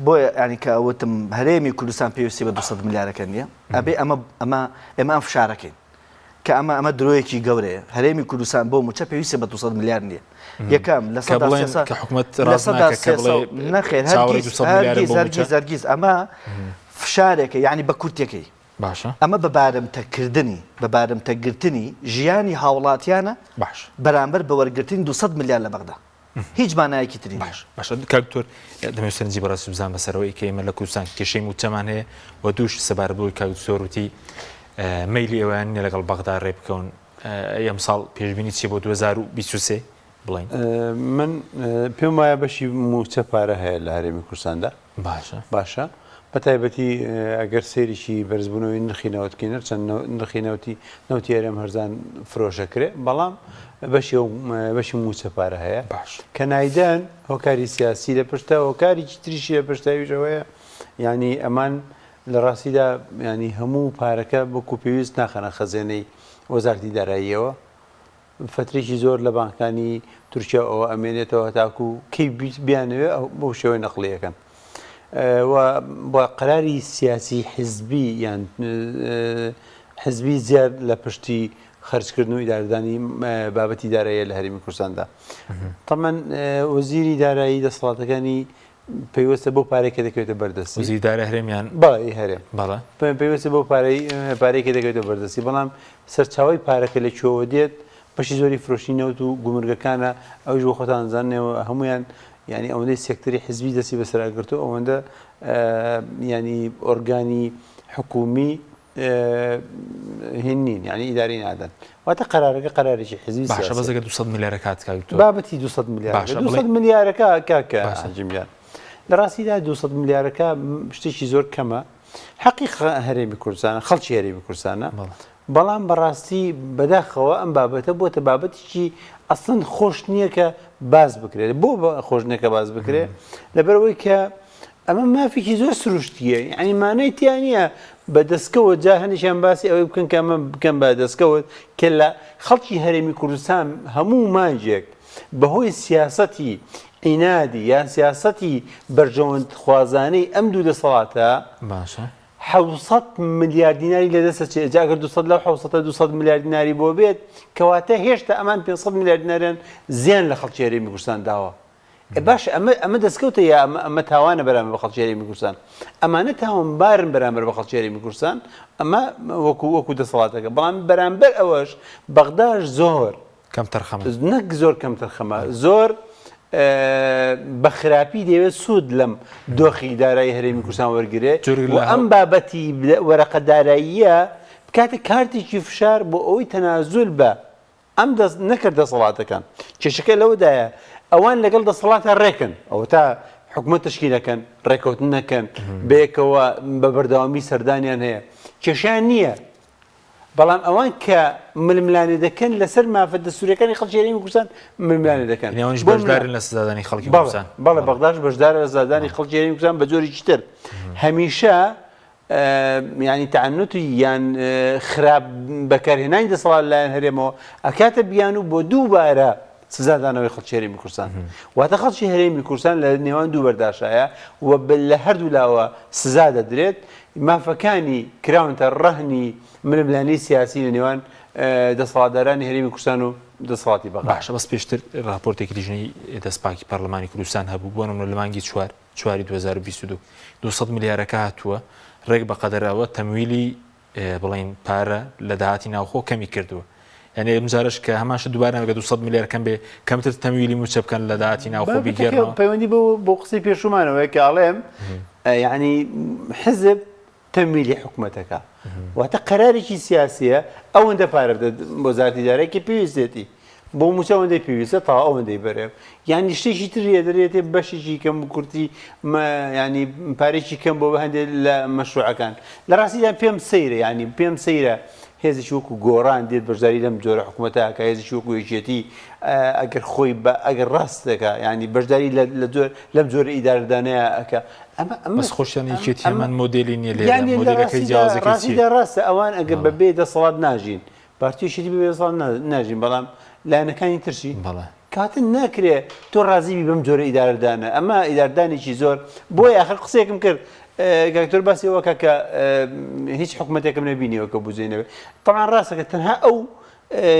بۆ ینی کە ئەوتم هەرێمی کوردستان پێویستی بە 200 میلیارەکە نییە ئەبێ ئەمە ئەم فشارەکەین کە ئەمە درۆیەکی گەورەیە هەرێمی کوردستان بۆ موچە پێویستە بە 200 میلیارد نییە یەکەم لە نەخێر هەرگیز ئەمە فشارێکە یعنی بە کورتەکەی باشە ئەمە بە بارمتەکردنی بە بارمتەگرتنی ژیانی هاوڵاتیانە باش بەرامبەر بە وەرگرتنی 200 میلیارد لە بەغدا هیچ مانایەکی تری باش کاکتۆر دەمەوێستنجی بەڕاستی بزان بەسەرەوەی کە ئێمە لە کوردستان کێشەی موچەمان هەیە و دووش سەبار بووی کاکتۆروتی مەیلی ئەویان لەگەڵ بەغدا ڕێ بکەون ئەم ساڵ پێشبینی چی بۆ 2023 بڵین من پێم وایە بەشی موچە پارە هەیە لە هەرێمی کوردستاندا باشە بە تایبەتی ئەگەر سێریشی بەرزبوونەوەی نرخی نەوتکەینەر چەند نرخی نەوتی هەرێم هەرزان فرۆشەکرێ بەڵام بەشی موچە پارە هەیە کە نایدەن هۆکاری سیاسی لە پشتە هۆکارێکی تریشی لە پشتاویشەوەیە ینی ئەمان لە ڕاستیدا ینی هەموو پارەکە بۆکو پێویست ناخەنە خەزێنەی وەزارەتی داراییەوە فترێکی زۆر لە بانکانی تورکیا ئەوە ئەمێنێتەوە تاکو کەی بیانەوێ بۆ شێوەی نەقلیەکەن بۆ قەراری سیاسی حزبی یان حزبی زیاد لە پشتی خەرجکردن و ئیدارەدانی بابەتی داراییە لە هەرێمی کوردستاندا تەمەن وەزیری دارایی دەسەڵاتەکانی پێویستە بۆ پارێکە دەکەوێتە بەردەستی وەزیری دارایی هەرێمیان بەڵێ هەرێم بەڵێ پێویستە بۆ پارێکە دەکەوێتە بەردەستی بەڵام سەرچاوی پارەکە لە کوێوە دێت بەشی زۆری فرۆشی نەوت و گومرگەکانە ئەوش بۆ خۆتان زانێەوە هەمویان ینی ئەوەندەی سێکتەری حزبی دەستی بەسەراگرتو ئەوەندە ینی ئۆرگانی حکومی هێنین ینی ئیداری نادەن واتە قەرارەکە قەرارێکی حزبی باشە بەزەگە 200 میلیارە کات کاکتۆر بابەتی 200 میلیارد 200 میلیارەکە کاکە حەجمیان لە ڕاستیدا 200 میلیارەکە شتێکی زۆر کەمە حەقی هەرێمی کوردستانە خەڵکی هەرێمی کوردستانە بەڵام بەڕاستی بەداخەوە ئەم بابەتە بۆتە بابەتێکی ئەسڵەن خۆش نییە کە باز بکرێت بۆ خۆش نییە کە باز بکرێت لەبەرەوەی کە ئەمە مافێکی زۆر سروشتیە ینی مانای تیان نییە بە دەستکەوت جا هەنیشان باسی ئەوەی بکەن کە ئەمە بکەم بە دەستکەوت کە لە خەڵکی هەرێمی کوردستان هەموو مانجێک بەهۆی سیاسەتی عینادی یان سیاسەتی بەرژەوەند خوازانەی ئەم دوو دەسەڵاتە باشە 700 میلیارد دیناری لە دەستە جاگەر 200 لەو 200 میلیارد دیناری بۆ بێت کەواتە هێشتا ئەمان 500 میلیارد دیناریان زیان لە خەڵکی هەرێمی کوردستان داوە باش ئەمە دەستکەوتە یا ئەمە تاوانە بەرامبەر بە خەڵکی هەرێمی کوردستان ئەمانە تاوانبارن بەرامبەر بە خەڵکی هەرێمی کوردستان ئەمە وەکو دەسەڵاتەکە بەڵام بەرامبەر ئەوەش بەغداش زۆر کەم تەرخەمە نەک زۆر کەم تەرخەمە زۆر بە خراپی دەوێت سوود لەم دۆخی دارایی هەرێمی کوردستان وەرگێت و ئەم بابەتی وەرەقە داراییە بکاتە کارتێکی فشار بۆ ئەوەی تەنازول بە ئەم نەکرد دەسەڵاتەکان کێشەکە لەوەدایە ئەوان لەگەڵ دەسەڵاتە ڕێکن ئەوە تا حکومەت تشکیلەکەن ڕێکەوتن نەکەن بەیەکەوە بە بەردەوامی سەردانیان هەیە کێشیان نییە بەڵام ئەوان کە ململانێ دەکەن لەسەر مافە دەستوریەکانی خەڵکی هەرێمی کوردستان ململانێ دەکەن نێوانیش بەشدارن لە سزادانی خەڵکی کوردستان بەڵێ بەغداش بەشدارە لە سزادانی خەڵکی هەرێمی کوردستان بە جۆرێکی تر هەمیشە ینی تەعنوتی یان خراپ بەکارهێنانی دەسەڵات لایەن هەرێمەوە ئەکاتە بیان و بۆ دووبارە سزادانەوەی خەڵکی هەرێمی کوردستان واتە خەڵکی هەرێمی کوردستان لە نێوان دوو بەرداشایە و لە هەردوو لاوە سزا دەدرێت مافەکانی کراونتە ڕەهنی ململانی سیاسی لە نێوان دەسەڵاتدارانی هەرێمی کوردستان و دەسەڵاتی بەغا باشە بەس پێشتر راپۆرتێکی لیژنەی دەستپاکی پەرلەمانی کوردستان هەبوو بۆ نمونە لە مانگی چواری 2022 200 میلیارەکە هاتووە ڕێک بە قەدەرەوە تەمویلی بڵین پارە لە داهاتی ناوخۆ کەمی کردووە یعنی ئەمجارش کە هەماشە دووبارە بە 200 میلیارد کەم بێ کەمتر تەمویلی موچە بکەن لە داهاتی ناوخۆ بیگەڕنەوە پەیوەندی بۆ قسەی پێشومانەوەی کە ئاڵێم یعنی حزب تەمویلی حکومەتەکە واتە قەرارێکی سیاسیە ئەوەندە پارە بدەن بۆ وەزارەتی داراییەکی پێویستێتی بۆ موچە ئەوەندەی پێویستە تا ئەوەندەی بەرێ یعنی شتێکی تریە دەرێتێ بەشێکی کەم کورتی ینی پارێکی کەم بۆ بە هەندێک لە مەشروعەکان لە ڕاستیدا پێم سەیرە ینی پێم سەیرە هێزی وەکو گۆڕان دێت بەشداری لەم جۆرە حکوومەتەکە هێزی وەکو یەکێتی ئەگەر خۆی ئەگەر ڕاست دەکە ینی بەشداری لەم جۆرە ئیدارەدانەیە ئەکە بەس خۆشیان یەکێتی هەمان مۆدێلی نییە لێ مۆدێلەکەی جیاوازەکەی ڕاستیدا ڕاستە ئەوان ئەگەر بەبێ دەسەڵات ناژین پارتیشتی بەبێ دەسەڵات ناژین بەڵام لایەنەکانی ترشی بەڵێ کاتن ناکرێ تۆ ڕازیبی بەم جۆرە ئیدارەدانە ئەمە ئیداردانێکی زۆر بۆی آخر قسەیەکم کرد کاکتۆر باسیەوە کە هیچ حکوومەتێکم نبینیەوە کە بزینەوە طبعا ڕاستەکە تەنها ئەو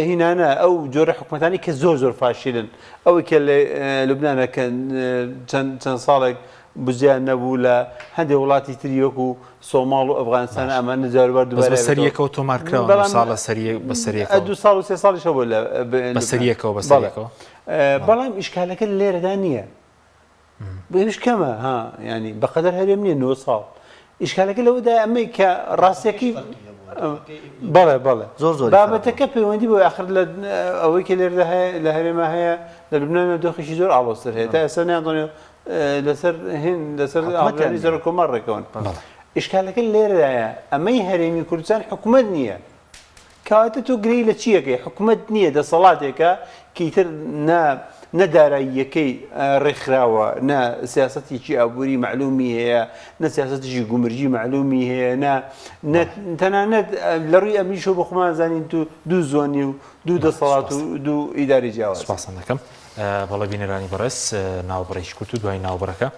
هینانە ئەو جۆرە حکوومەتانی کە زۆر فاشیلن ئەوەی کە لوبنانە کە چەند ساڵێک بزیان نەبوو لە هەندێک وڵاتی تری وەکو سۆماڵ و ئەفغانستان ئەمان نجاربار دووبارە سەریەکەوە تۆمارکراوە ساڵە سەریەکەوە دو ساڵ و سێ ساڵیشە بۆ بە سەریەکەوە بە سەریەکەوە بەڵام ئیشکالەکە لێرەدا نییە بێش کەمە ها ینی بەقەدەر هەرێم نییە 9 ساڵ ئیشکالەکە لەوەدا ئەمەی کە ڕاستیەکەی بەڵێ زۆر بابەتەکە پەیوەندی بۆ آخر لە ئەوەی کە لێرەدا هەیە لە هەرێمە هەیە لە لوبنانە دۆخێکی زۆر ئاڵۆزتر هەیە تا ئێستا ناتوانێت لەسەر هێن لەسەر ئاڵۆزی زۆر کۆمەڵ ڕێکەون ئیشکالەکە لێرەدایە ئەمەی هەرێمی کوردستان حکوومەت نییە کەواتە تۆ گرەی لە چیەکەی حکوومەت نییە دەسەڵاتێکە کەیتر نەداراییەکەی ڕێکخراوە نە سیاسەتێکی ئابووری معلومی هەیە نە سیاسەتێکی گومرجی معلومی هەیە تەنانەت لە ڕووی ئەمیشۆ بە خۆمان زانین تو دوو زۆنی و دوو دەسەڵات و دوو ئیداری جیاواز سپاسان دەکەم بەڵێ بینەرانی بەڕێز ناوبڕێکی کورت و دوای ناوبڕەکە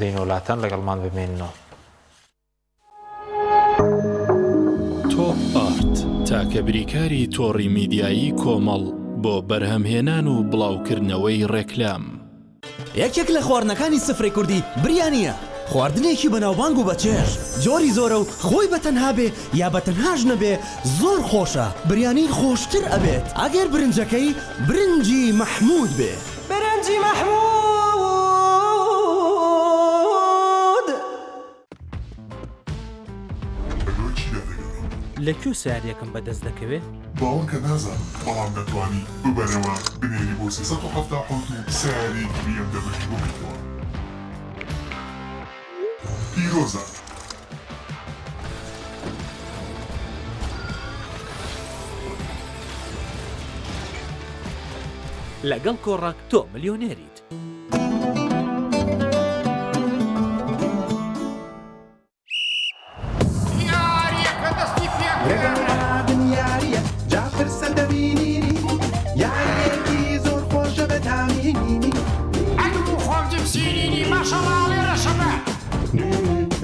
دەینەوە لاتان لەگەڵمان بمێننەوە تۆپ ئارت تاکە بریکاری تۆڕی میدیایی کۆمەڵ بۆ بەرهەمهێنان و بڵاوکردنەوەی ڕێکلام یەکێک لە خواردنەکانی سفرەی کوردی بریانیە خواردنێکی بەناوبانگ و بەچێژ جۆری زۆرە و خۆی بەتەنها بێ یا بەتەنهاش نەبێ زۆر خۆشە بریانی خۆشتر ئەبێت ئەگەر برنجەکەی برنجی مەحموود بێ برنجی مەحموود لەکوێ سیارەکەم بەدەست دەکەوێت؟ باوەکە نازانم بەڵام دەتوانی ببەرەوە بنێری بۆ 370 سیاری BMW بۆ بکەوە پیرۆزە لەگەڵ کۆڕاک تۆ ملیۆنێریت.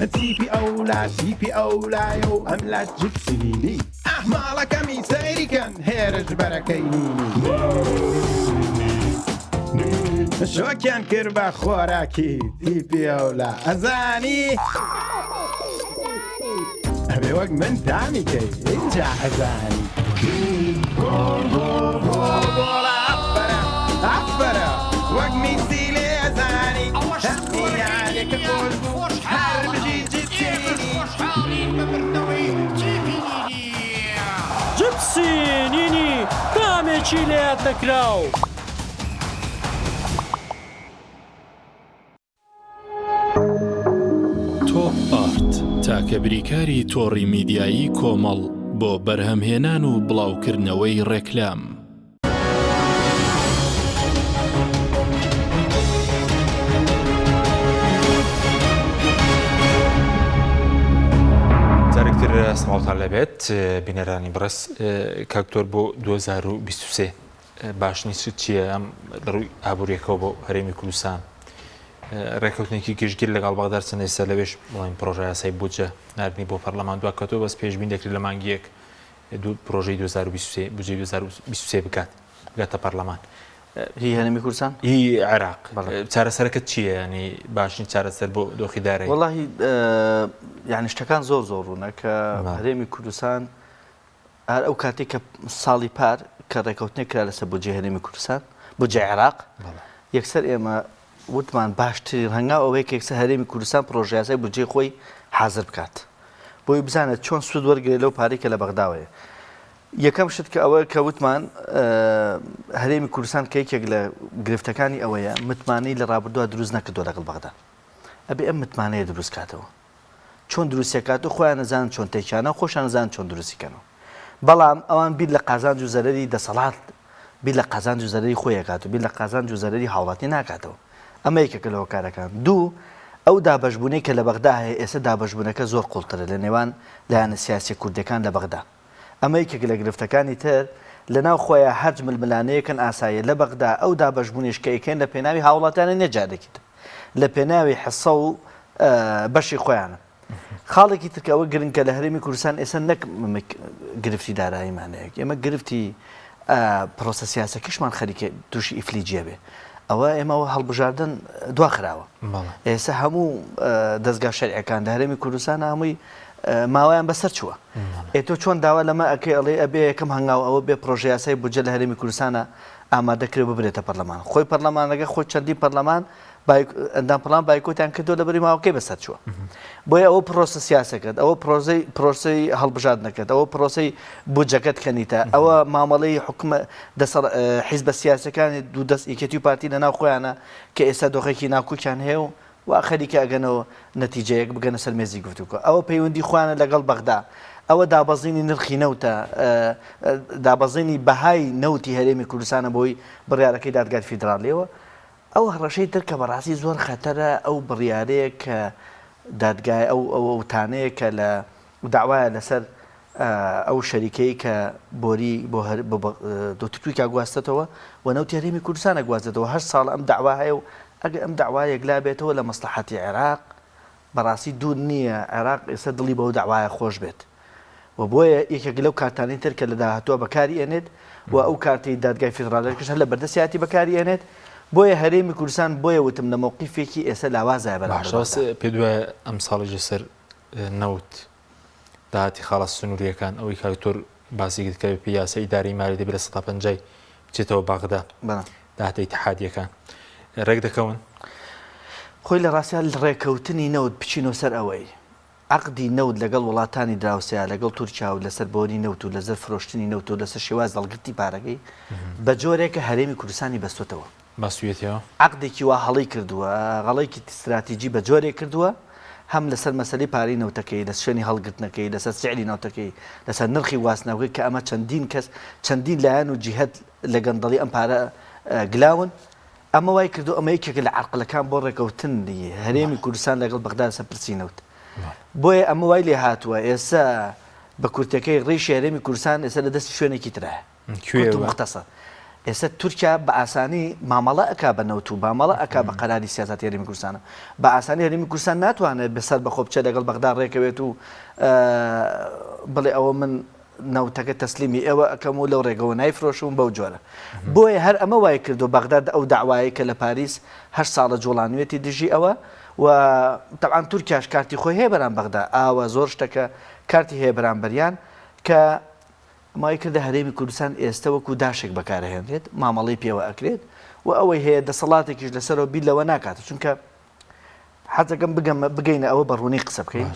تيبي أولى تيبي أولى يو أملا جبسيني أحمالك ميسيري كان هيرج بركيني شو كان كربا خوراكي تيبي أولى أزاني أبي وقت من تعمي كي إنجا أزاني جول جول جول جول عفرة وقت ميسيلي أزاني هاتي عليك جول جول جبسینینی کامێکی لێیان دەکراو. تۆپ ئارت تاکە بریکاری تۆڕی میدیایی کۆمەڵ بۆ بەرهەمهێنان و بڵاوکردنەوەی ڕێکلام سڵاوتان لەبێت بینەرانی بڕست کاکتۆر بۆ 2023 باشنیچ چییە ئەم ڕووی ئابوووریەکەەوە بۆ هەرێمی کوردستان ڕێکەوتنێکی گشتگیر لەگەڵ بەغدار چەند ئێستا لەوێش بڵین پرۆژه یاسای بودجە نردنی بۆ پەرلەمان دوکاتەوە بەس پێشبین دەکرێت لە مانگیەک دوو پرۆژەی 2023 بودجەی 2023 بگاتە پەرلەمان هی هەرێمی کوردستان هی عێراق چارەسەرەکەت چییە ینی باشنی چارەسەر بۆ دۆخی دارایی وەڵاهی یعنی شتەکان زۆر ڕوونە کە هەرێمی کوردستان هەر ئەو کاتێک کە ساڵی پار کە ڕێکەوتنێک کرا لەسەر بودجەی هەرێمی کوردستان بودجەی عێراق یەکسەر ئێمە وتمان باشترین هەنگاو ئەوەیە کە یەکسەر هەرێمی کوردستان پرۆژە یاسای بودجەی خۆی حازر بکات بۆی بزانێت چۆن سوود وەرگێ لەو پارەی کە لە بەغداوەیە یەکەم شت کە ئەوە کە وتمان هەرێمی کوردستان کە یەکێک لە گرفتەکانی ئەوەیە متمانەی لە ڕابردووە دروست نەکردووە لەگەڵ بەغدا ئەبێ ئەم متمانەیە دروست کاتەوە چۆن دروستیەکات و خۆیان نەزانن چۆن تێکیانە خۆشیان نەزانن چۆن دروستیکەنەوە بەڵام ئەوان بیر لە قازانج و زەرەری دەسەڵات بیر لە قازانج و زەرەری خۆیەکات و بیر لە قازانج و زەرەری هاوڵاتی ناکاتەوە ئەمە یەکێکە لەوە کارەکان دوو ئەو دابەشبوونەی کە لە بەغدا هەیە ئێستا دابەشبوونەکە زۆر قوڵترە لە نێوان لایەنە سیاسی کوردەکان لە بەغدا ئەمە یەکێک لە گرفتەکانی تر لەناو خۆیان هەرج ململانەیەکن ئاسایە لە بەغدا ئەو دابەشبوونیش کە ئەیکەن لە پێناوی هاوڵاتیانە نەجارێکیت لە پێناوی حسە و بەشی خۆیانە خاڵێکی ترکەوە گرنگکە لە هەرێمی کوردستان ئێستا نەک گرفتی داراییمانەیەک ئێمە گرفتی پرۆسە سیاسەکەشمان خەریکە تووشی ئیفلیجیە بێ ئەوە ئێمەوە هەڵبژاردن دواخراوە ئێستا هەموو دەستگا شەریعەکان لە هەرێمی کوردستان هەمووی ماوەیان بەسەر چووە تۆ چۆن داوا لەمە ئەەکەی ئەڵێ ئەبێ یەکەم هەنگاو ئەوە بێ پرۆژه یاسای بودجە لە هەرێمی کوردستانە ئامادەکرێت ببرێتە پەرلەمان خۆی پەرلەمانەکە خۆی چەندی پەرلەمان ئەندام پڵان بایکۆتیان کردو لە بەری ماوەکەی بەسەر چووە بۆیە ئەوە پرۆسە سیاسەکەت ئەوە پرۆسەی هەڵبژاد نەکەت ئەوە پرۆسەی بودجەکەت کەنیتە ئەوە مامەڵەی حکومە حیزبە سیاسەکانی دوو دەست یەکێتی و پارتی لەناو خۆیانە کە ئێستا دۆخێکی ناوکوکیان هەیە و وا خەریکە ئەگەنەوە نەتیجەیەک بگەنە سەر مێزی گفتوکە ئەوە پەیوەندی خوانە لەگەڵ بەغدا ئەوە دابەزینی نرخی نەوتە دابەزینی بەهای نەوتی هەرێمی کوردستانە بۆی بڕیارەکەی دادگای فیدراڵیەوە ئەو هەڕەشەی تر کە بەڕاستی زۆر خەتەرە ئەو بڕیارەیە کە دادگای ئەو تانەیە کە لە داوایە لەسەر ئەو شەریکەی کە بۆری بۆ دۆتیتوی کا گواستێتەوە و نەوتی هەرێمی کوردستانە گوازێتەوە 8 ساڵ ئەم داوا هەیە و ئەگە ئەم داوای یەکلا بێتەوە لە مەسلحەتی عێراق بەڕاستی دوور نییە عێراق ئێستا دڵی بەو داوایە خۆش بێت و بۆیە یەکێک لەو کارتانی تر کە لە داهاتووە بەکاری ئێنێت و ئەو کارتی دادگای فیدراڵیەکەش هەر لە بەردەسیاتی بەکاری ئێنێت بۆیە هەرێمی کوردستان بۆیە وتم لە مووقیفێکی ئێستا لاوازایە بەڵام پێ دوایە ئەم ساڵێکی سەر نەوت داهاتی خاڵە سنووریەکان ئەوەی کاکتۆر باسی کە پێ یاسای ئیداری مالی دەبێت لە 150 بچێتەوە بەغدا داهاتە ئیتیحادیەکان ڕێک دەکەون خۆی لە ڕاستیان ڕێکەوتنی نەوت بچینەوە سەر ئەوەی عقدی نەوت لەگەڵ وڵاتانی دراوسیا لەگەڵ تورکیا و لەسەر بۆنی نەوت و لەسەر فرۆشتنی نەوت و لەسەر شێواز دەڵگرتی پارەکەی بە جۆرێکە هەرێمی کوردستانی بەستوتەوە باسوێتەوە عقدێکی وا هەڵی کردووە غەڵەیەکی استراتیجی بە جۆرێک کردووە هەم لەسەر مەسەلەی پارەی نەوتەکەی لە شوێنی هەڵگرتنەکەی لەسەر سعری نەوتەکەی لەسەر نرخی واستنەوەی کە ئەمە چەندین کەس چەندین لایەن و جیهەت لە گەندەڵی ئەم پارە گلاون ئەمە وای کردو ئەمە یەکێک لە عەرقلەکان بۆ ڕێکەوتنی هەرێمی کوردستان لەگەڵ بەغدا لەسەر پرسی نەوت بۆیە ئەمە وای لێ هاتووە ئێستا بە کورتەکەی ڕێشی هەرێمی کوردستان ئێستا لە دەستی شوێنێکی ترایە کورت و مختصر ئێستا تورکیا بە ئاسانی مامەڵە ئەکا بە نەوت و مامەڵە ئەکا بە قەراری سیاسەتی هەرێمی کوردستانە بە ئاسانی هەرێمی کوردستان ناتوانێت بەسەر بەخۆ بچێت لەگەڵ بەغدا ڕێکەوێت و بڵێ ئەوە من نەوتەکە تەسلیمی ئێوە ئەەکەم و لەو ڕێگەوە نایفرۆشم بەو جۆرە بۆیە هەر ئەمە وای کردو بەغداد ئەو داوایە کە لە پاریس 8 ساڵە جوڵانوێتی دژی ئەوە و طبعاً تورکیاش کارتی خۆی هەیە بەرام بەغدا ئاوە زۆر شتەکە کارتی هەیە بەرامبەریان کە مای کردە هەرێمی کوردستان ئێستا وەکو داشێک بەکارهێنرێت مامەڵەی پێوە ئەکرێت و ئەوەی هەیە دەسەڵاتێکیش لەسەرەوە بیر لەوە ناکاتە چونکە حەزەکەم بگەینە ئەوە بەڕوونی قسە بکەین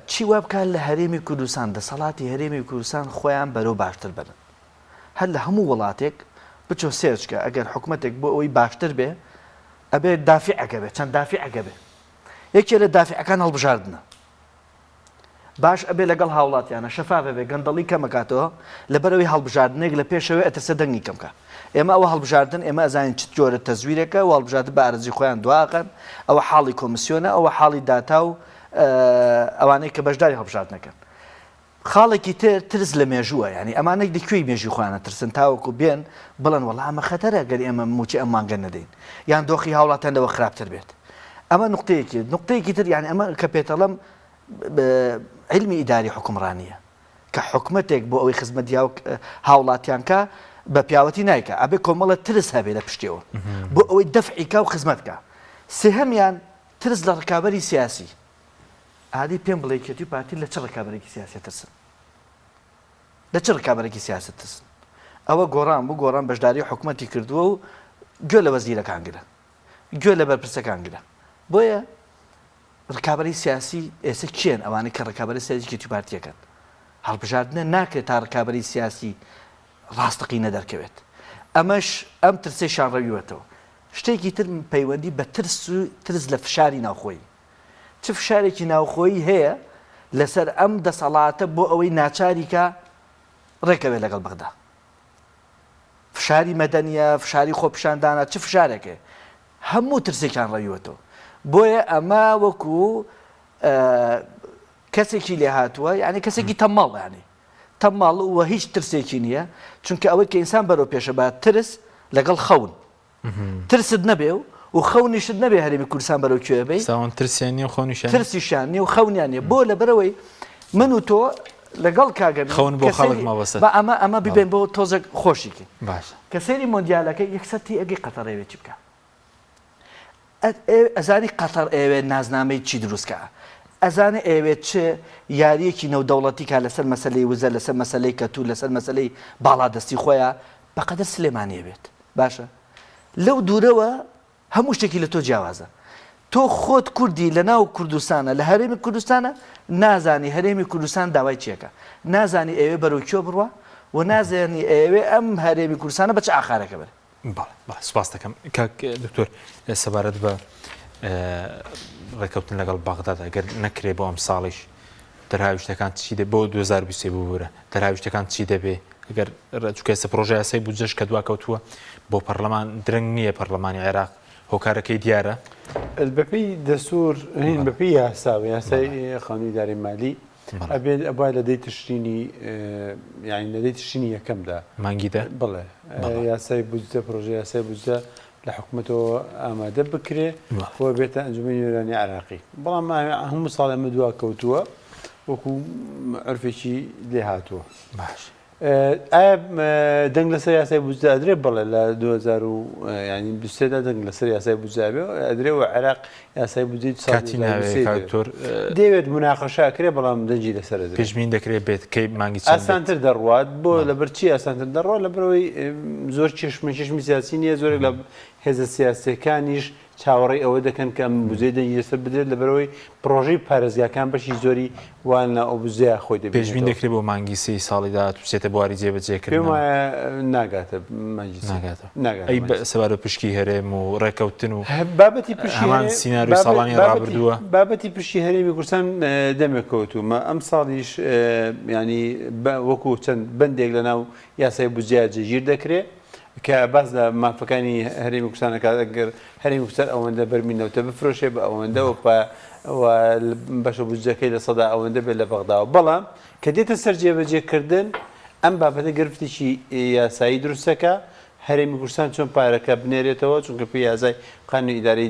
چی وا بکات لە هەرێمی کوردستان دەسەڵاتی هەرێمی کوردستان خۆیان بەرەو باشتر بن هەر لە هەموو وڵاتێک بچۆ سێرچکە ئەگەر حکومەتێک بۆ ئەوەی باشتر بێ ئەبێ دافعەکە بێ چەند دافعەکە بێ یەکێ لە دافعەکان هەڵبژاردنە باش ئەبێ لەگەڵ هاوڵاتیانە شەفافە بێ گەندەڵی کەمەکاتەوە لەبەرەوەی هەڵبژاردنێک لە پێشەوەی ئەتەسە دەنگی کەمکە ئێمە ئەوە هەڵبژاردن ئێمە ئەزانین چ جۆرە تەزویرێکە و هەڵبژاردن بە ئارەزی خۆیان دواقەن ئەوە حاڵی کۆمسیۆنە ئەوە حاڵی داتا و ئەوانەی کە بەشداری هەڵبژاردنەکەن خاڵێکی ترس لە مێژووە ینی ئەمانێک دەکوێی مێژی خۆیانە ترسن تاوەکو بێن بڵێن وەڵا ئەمە خەتەرە گەر ئێمە موچی ئەمانگە نەدەین یان دۆخی هاوڵاتیان لەوە خراپتر بێت ئەمە نقطەیەکی تر یعنی ئەمە کە پێتەڵەم علمی ئیداری حکومڕانیە کە حکومەتێک بۆ ئەوەی خزمەتی هاوڵاتیان کە بە پیاوەتی نایکە ئەبێ کۆمەڵە ترس هەبێ لە پشتەوە بۆ ئەوەی دەفعیکە و خزمەتکە سێهەمیان ترس لە ڕکابەری سیاسی عادی پێم بڵێ کێتی پارتی لە چ ڕکابەرێکی سیاسی ترسن لە چ ڕکابەرێکی سیاست ترسن ئەوە گۆڕان بوو گۆڕان بەشداری حکومەتی کردووە و گوێ لە وەزیرەکان گرە گوێ لە بەرپرسەکان گرە بۆیە ڕکابەری سیاسی ئێستا کێن ئەوانەی کە ڕکابەری سیاسی کێتی پارتیەکەن هەڵبژاردنە ناکرێت تا ڕکابەری سیاسی ڕاستەقینە دەرکەوێت ئەمەش ئەم ترسێکیان ڕەویوەتەوە شتێکی تر پەیوەندی بە ترس لە فشاری ناوخۆیی چ فشارێکی ناوخۆیی هەیە لەسەر ئەم دەسەڵاتە بۆ ئەوەی ناچاریکە ڕێکەوێت لەگەڵ بەغدا فشاری مەدەنیە فشاری خۆپیشاندانە چ فشارێکە هەموو ترسێکیان ڕەویوەتەوە بۆیە ئەمە وەکو کەسێکی لێ هاتووە یعنی کەسێکی تەمەڵ ینی تەماڵ و هیچ ترسێکی نییە چونکە ئەوەی کە ئینسان بەرەو پێشە بە ترس لەگەڵ خەون ترست نەبێ و خەونیشت نەبێ هەرێمی کوردستان بەرەو کوێبەی ساوان ترسیانی و خۆنیشان ترسیشان نیە و خەونیان نیە بۆ لەبەرەوەی من و تۆ لەگەڵ کاگەن خەون بۆ خەڵک مەوەسە بە ئەمە ببێن بۆ تۆزە خۆشیکی باش کە سەیری مۆندیالەکە یەکسەتی ئەگەی قەتەڕێوێ چی بکە ئەزانی قەتەر ئێوێ نازنامەی چی دروستکە ئەزانێ ئێوێ چ یاریەکی نەودەوڵەتی کا لەسەر مەسلەی وزە لەسەر مەسلەی کەتوو لەسەر مەسلەی باڵادەستی خۆیان بەقەدر سلێمانیە بێت باشە لەو دوورەوە هەموو شتێکی لە تۆ جیاوازە تۆ خۆت کوردی لە ناو کوردستانە لە هەرێمی کوردستانە نازانی هەرێمی کوردستان داوای چیەکە نازانی ئێوێ بەرەو کێ بڕوە و نازانی ئێوێ ئەم هەرێمی کوردستانە بە چ ئاخارەکە بەرە باڵێ سوپاس دەکەم کاک دکتۆر سەبارەت بە ڕێکەوتن لەگەڵ بەغداد ئەگەر نەکرێ بۆ ئەم ساڵیش دەرهاوی شتەکان چی دێ بۆ 2023 ببوورە دەرهاوی شتەکان چی دەبێ ئەگەر چکەسە پرۆژه یاسای بودجەش کە دواکەوتووە بۆ پەرلەمان درەنگ نییە پەرلەمانی عێراق هۆکارەکەی دیارە بەپی دەسوور هین بەپی یاساوە یاسای خانووی داری مالی ئەبێت ئەبای لە دەی تشرینی یعنی لە دەی تشرینی یەکەمدا مانگیدا بڵێ یاسای بودجە پرۆژه یاسای بودجە لە حکوومەتەوە ئامادە بکرێ بۆ بێتە ئەنجومەنی نوێرانی عێراقی بەڵام هەموو ساڵ ئەمە دوا کەوتووە وەکو عرفێکی لێ هاتووە باش ئایا دەنگ لەسەر یاسای بودجە ئەدرێ بڵێ لە 2023دا دەنگ لەسەر یاسای بودجە بێ ئەدرێ و عێراق یاسای بودجەی کاتی ناوێ کاکتۆر دەوێت مناقەشاکرێ بەڵام دەنجی لەسەر پێشبین دەکرێت بێت کەی مانگی ئاسانتر دەڕوات بۆ لەبەرچی ئاسانتر دەڕوات لەبەرەوەی زۆر چێشمی سیاسی نییە زۆرێک لە هێزە سیاسەکانیش چاوەڕێی ئەوە دەکەن کە ئەم بودجەی دەنگی لەسەر بدرێت لەبەرەوەی پرۆژەی پارێزگاکان بەشی زۆری وان لە ئەو بودجەیە خۆی دەبێت پێشبین دەکرێت بۆ مانگی سێی ساڵی داهات بچێتە بواری جێبەجێکردن پێم وایە ناگاتە ئەی سەبارە پشکی هەرێم و ڕێکەوتن و بابەتی پشی هەمان سیناروی ساڵانی ڕابردووە بابەتی پشی هەرێمی کوردستان دەمێکەوتومە ئەم ساڵیش ینی وەکو چەند بەندێک لە ناو یاسای بودجە جێگیر دەکرێت کە باز لە مافەکانی هەرێمی کوردستانەکە ئەگەر هەرێمی کوردستان ئەوەندە بەرمینەوتە بفرۆشێ بە ئەوەندەوە بەشە بودجەکەی لە سەدا ئەوەندە بێت لە بەغداوە بەڵام کە دێتە سەر جێبەجێکردن ئەم بابەتە گرفتێکی یاسایی دروستەکە هەرێمی کوردستان چۆن پارەکە بنێرێتەوە چونکە پێی یاسای قانون ئیداری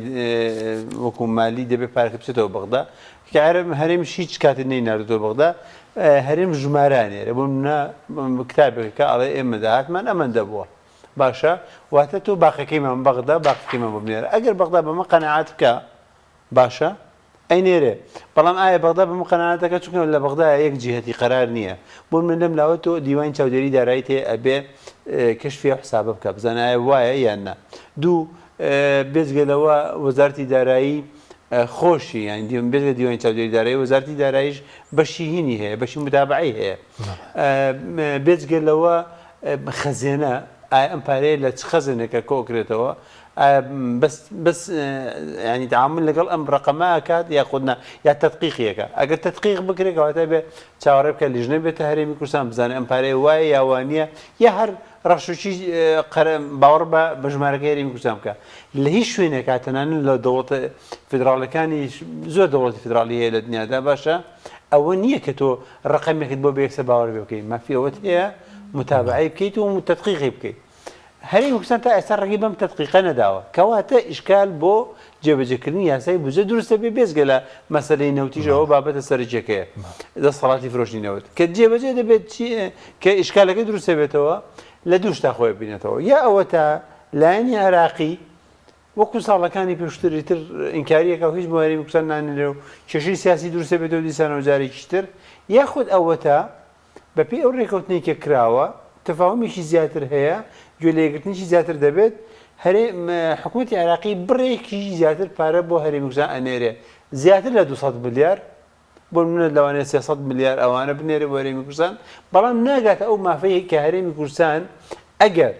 وەکو مالی دەبێت پارەکە بچێتەوە بەغدا کە هەرێمیش هیچ کاتێ نەیناردێتەوە بەغدا هەرێم ژمارانێرە بۆ کتابێکەکە ئەڵێ ئێمە داهاتمان ئەمەندە بووە باشە واتە تۆ باقەکەیمان بەغدا باقەکەیمان بۆ بنێرە ئەگەر بەغدا بەمە قەنەعات بکە باشە ئەینێرێ بەڵام ئایا بەغدا بەمە قەنەعاتەکە چونکە لە بەغدا یەک جیهەتی قەرار نییە بۆ من لەم لاوە تۆ دیوانی چاودێری دارایی تێ ئەبێ کەشفی حسابە بکە بزانە ئایا وایە یان نە دوو بێزگەلەوە وەزارەتی دارایی خۆشی یان بێزگە دیوانی چاودێری دارایی وەزارەتی داراییش بەشی هینی هەیە بەشی متابعی هەیە بێزگەلەوە خەزێنە ئەم پارەیە لە چ خەزێنێکە کۆکرێتەوە بەس ینی تعامل لەگەڵ ئەم ڕقەمە ئەکات یا خودنا یا تەدقیقیەکە ئەگەر تەدقیق بکرێتەوەتە بێ چاوەڕێ بکە لیژنە بێتە هەرێمی کوردستان بزانێ ئەم پارەیە وایە یاوانە یا هەر ڕەشوچی باوەڕ بە ژمارەکە هەرێمی کوردستان بکە لە هیچ شوێنێک هاتەنانن لە دەوڵەتە فیدراڵەکانی زۆر دەوڵەتی فیدراڵی هەیە لە دنیادا باشە ئەوە نییە کە تۆ ڕقەمێکت بۆ بەیەکسە باوەڕ بێ بکەیت مافی ئەوەت هەیە متابعی بکەیت و تەدقیقی بکەیت هەرێمی کوردستان تا ئێستا ڕێگەی بەم تەدقیقە نەداوە کەواتە ئیشکال بۆ جێبەجێکردنی یاسای بودجە دروستە بێ بێزگە لە مەسەلەی نەوتیژەوە بابەتە سەرچێکەیە دەسەڵاتی فرۆشتنی نەوت کە جێبەجێ دەبێت کە ئیشکالەکەی دروستە بێتەوە لە دوو شتا خۆی بینێتەوە یا ئەوە تا لایەنی عێراقی وەکو ساڵەکانی پێشتری تر ئینکاریەکە هیچ بۆ هەرێمی کوردستان نانێرێ و کێشەی سیاسی دروستە بێتەوە دیسانەوە جارێکی تر یاخود ئەوە تا بەپێی ئەو ڕێکەوتنێکە کراوە تەفاومێکی زیاتر هەیە گوێ لێگرتنیی زیاتر دەبێت حکوومەتی عێراقی بڕێکی زیاتر پارە بۆ هەرێمی کوردستان ئەنێرێ زیاتر لە 200 ملیار بۆ منە لەوانەیە 300 ملیار ئەوانە بنێرە بۆ هەرێمی کوردستان بەڵام ناگاتە ئەو مافەیە کە هەرێمی کوردستان ئەگەر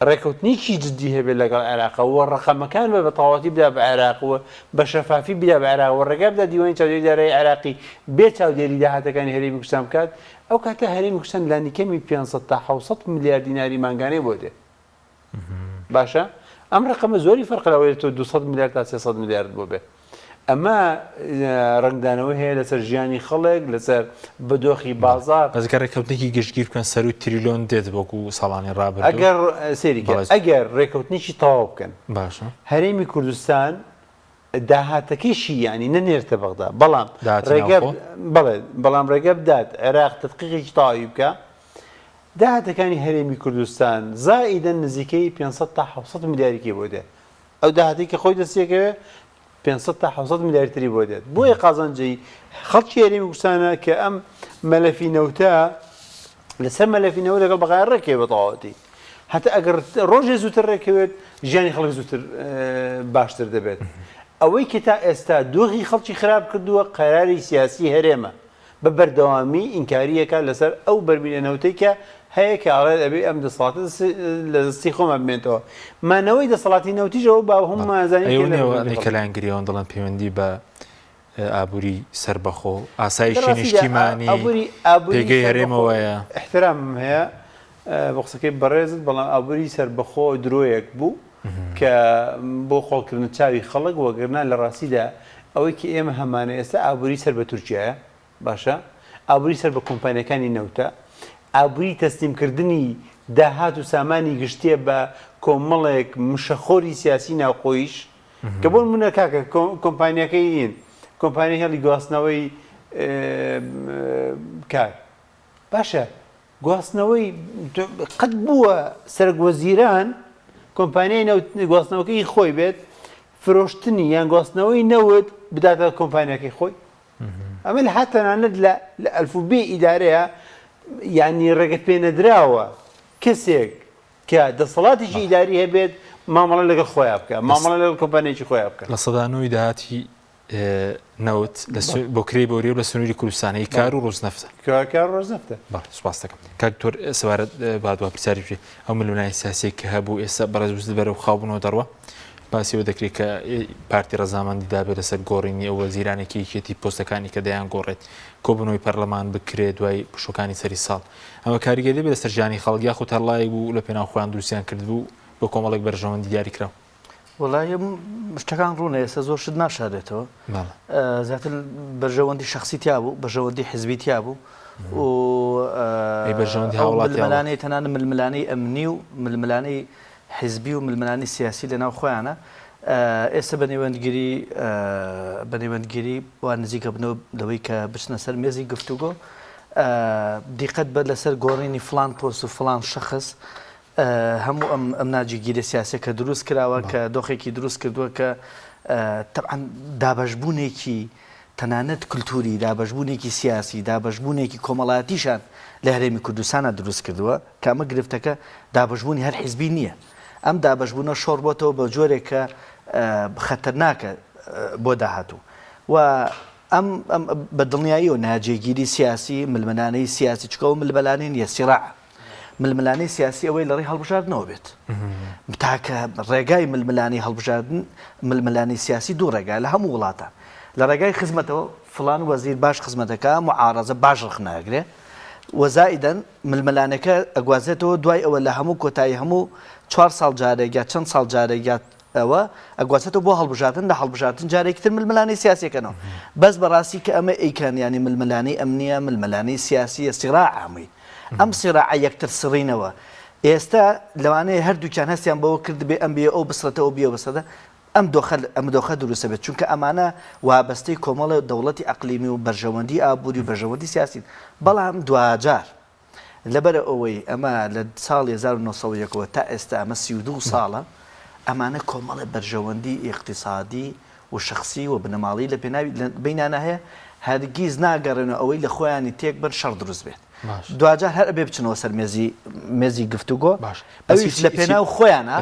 ڕێکەوتنیکی جددی هەبێت لەگەڵ عێراقەوە ڕقەمەکان بە تەواوەتی بدا بە عێراقەوە بە شەفافی بدا بە عێراقەوە ڕێگا بدە دیوانی چاودێری دارایی عێراقی بێ چاودێری داهاتەکانی هەرێمی کوردستان بکات ئەو کاتە هەرێمی کوردستان لانیکەمی 500 تا 700 میلیارد دیناری مانگانەی بۆ دێ باشە ئەم ڕقەمە زۆری فەرق لەوەی تۆ 200 میلیارد تا 300 میلیارد بۆ بێ ئەمە ڕنگدانەوەی هەیە لەسەر ژیانی خەڵک لەسەر بەدۆخی بازار بەزگە ڕێکەوتنێکی گشتگیر بکەن سەر و تریلیۆن دێت وەکو ساڵانی ڕابردوو ئەگەر سێریکە ئەگەر ڕێکەوتنیی تەواو بکەن باشە هەرێمی کوردستان داهاتەکەیشی ینی نەنێرتە بەغدا بەڵام بەڵام ڕێگە بدات عێراق تدقیقێکی تەواوی بکە داهاتەکانی هەرێمی کوردستان زائیدەن نزیکەی 500 تا 700 میلیاردی بۆ دێت ئەو داهاتی کە خۆی دەستێکەوە 500 تا 700 میلیاردی بۆ دێت بۆیە قازانجی خەڵکی هەرێمی کوردستانە کە ئەم مەلەفی نەوتە لەسەر مەلەفی نەوت لەگەڵ بەغای ڕێکێ بە تەواوەتی هەتا ئەگەر ڕۆژێ زووتر ڕێکەوێت ژیانی خەڵک زووتر باشتر دەبێت ئەوەی کە تا ئێستا دۆخی خەڵکی خراپ کردووە قەراری سیاسی هەرێمە بە بەردەوامی ئینکاریەکە لەسەر ئەو بەرمینە نەوتەی کە هەیە کە ئاڵێت ئەبێ ئەم دەسەڵاتە لە دەستی خۆمە بمێنێتەوە مانەوەی دەسەڵاتی نەوتیژەوە با هەمومانزانانی کە لایەنگریەوەن دەڵێن پەیوەندی بە ئابووری سربەخۆ ئاسایشی نیشتیمانی پێگەی هەرێمەوەیە احترام هەیە بە قسەکەی بەڕێزت بەڵام ئابووری سربەخۆ درۆیەک بوو کە بۆ خۆڵکردن چاوی خەڵک وەگرنا لە ڕاستیدا ئەوەی کە ئێمە هەمانە ئێستا ئابووری سەر بە تورکیایە باشە ئابووری سەر بە کۆمپانیەکانی نەوتە ئابووری تەسلیمکردنی داهات و سامانی گشتیە بە کۆمەڵێک مشەخۆری سیاسی ناوخۆیش کە بۆ منە کاکە کۆمپانیەکەی این کۆمپانی هێڵی گواستنەوەی کار باشە گواستنەوەی قەت بووە سەرگوەزیران کۆمپانیای گواستنەوەکەی خۆی بێت فرۆشتنی یان گواستنەوەی نەوت بداتە کۆمپانیەکەی خۆی ئەمە لە هاتەنانەت لە ئەلفوبێ ئیدارەیە یعنی ڕێگە پێنەدراوە کەسێک کە دەسەڵاتێکی ئیداری هەبێت مامەڵە لەگەڵ خۆیان بکە مامەڵە لەگەڵ کۆمپانیەکی خۆیان بکە لە سەدانەوەی داهاتی نەوت بۆ کرێ بۆ ریێ لە سنووری کوردستانی کار و ڕۆژنەفتە کار ڕۆژنەفتە سوپاس دەکەم کاکتۆر سوارەت بادوە پرسیاری بێ ئەو ململای سیاسی کە هەبوو ئێستا بەڕێزوست بەرەو خاوبوونەوە دەڕوە باسیەوە دەکرێت کە پارتی ڕەزامەندی دابێت لەسەر گۆڕینی ئەو وەزیرانێکی یەکێتی پۆستەکانی کە دەیان گۆڕێت کۆبوونەوەی پەرلەمان بکرێت دوای پشۆکانی سەری ساڵ ئەمە کاریگە دەبێت لەسەر ژیانی خەڵک یاخود هەرڵایەک بوو لە پێناو خۆیان دروستیان کردبوو بۆ کۆمەڵێک بەرژەوەندی دیاریکراوە وڵای شتەکان ڕوونە ئێستا زۆر شت ناشارێتەوە زیاتر بەرژەوەندی شخصی تیا بوو بەرژەوەندی حزبی تیا بوو ململانەی تەنانە ململانەی ئەمنی و ململانەی حزبی و ململانی سیاسی لەناو خۆیانە ئێستا بە نێوەندگیری وان نزیکە بنەوە لەوەی کە بچنە سەر مێزی گفتوگۆ دیقەت بە لەسەر گۆڕینی فلان پۆست و فلان شەخص هەموو ئەم ناجیگیرە سیاسە کە دروست کراوە کە دۆخێکی دروست کردووە کە تەبعاً دابەشبوونێکی تەنانەت کولتوری دابەشبوونێکی سیاسی دابەشبوونێکی کۆمەڵایەتیشان لە هەرێمی کوردستانە دروست کردووە کە ئەمە گرفتەکە دابەشبوونی هەر حیزبی نییە ئەم دابەشبوونە شۆڕ بۆتەوە بە جۆرێک کە خەتەرناکە بۆ داهاتوو و ئەم بەدڵنیایی و ناجێگیری سیاسی ململانەی سیاسی چکە و ململانەی نیە سیراع ململانەی سیاسی ئەوەی لەڕێی هەڵبژاردنەوە بێت تاکە ڕێگای ململانی هەڵبژاردن ململانی سیاسی دوو ڕێگای لە هەموو وڵاتان لە ڕێگای خزمەتەوە فلان وەزیر باش خزمەتەکە معارەزە باش ڕخناگرێ وەزائیدەن ململانەکە ئەگوازێتەوە دوای ئەوە لە هەموو کۆتایی هەموو 4 ساڵ جارێک یا چەند ساڵ جارێک ئەوە ئەگوازێتەوە بۆ هەڵبژاردن لە هەڵبژاردن جارێکی تر ململانی سیاسیەکەنەوە بەس بەڕاستی کە ئەمە ئەیکان ینی ململانی ئەمنیە ململانی سیاسی سیراع ئەمەی ئەم سیراع یەکتر سڕینەوە ئێستا لەوانەیە هەردووکیان هەستیان بەوە کرد بێ ئەم بێ ئەو بسرەتە ئەو بێ بەسەدە ئەم دۆخە دروستە بێت چونکە ئەمانە وابەستەی کۆمەڵە دەوڵەتی ئەقلیمی و بەرژەوەندی ئابووری و بەرژەوەندی سیاسین بەڵام دوجار لەبەر ئەوەی ئەمە لە ساڵی 1970 تا ئێستا ئەمە 32 ساڵە ئەمانە کۆمەڵە بەرژەوەندی ئیقتصادی و شخصی و بنەماڵی لە پێناوی بینانە هەیە هەرگیز ناگەڕێنەوە ئەوەی لە خۆیانی تێک بن شەڕ دروست بێت دوجار هەر ئەبێ بچنەوە سەر مێزی گفتوگۆ ئەویش لە پێناو خۆیانە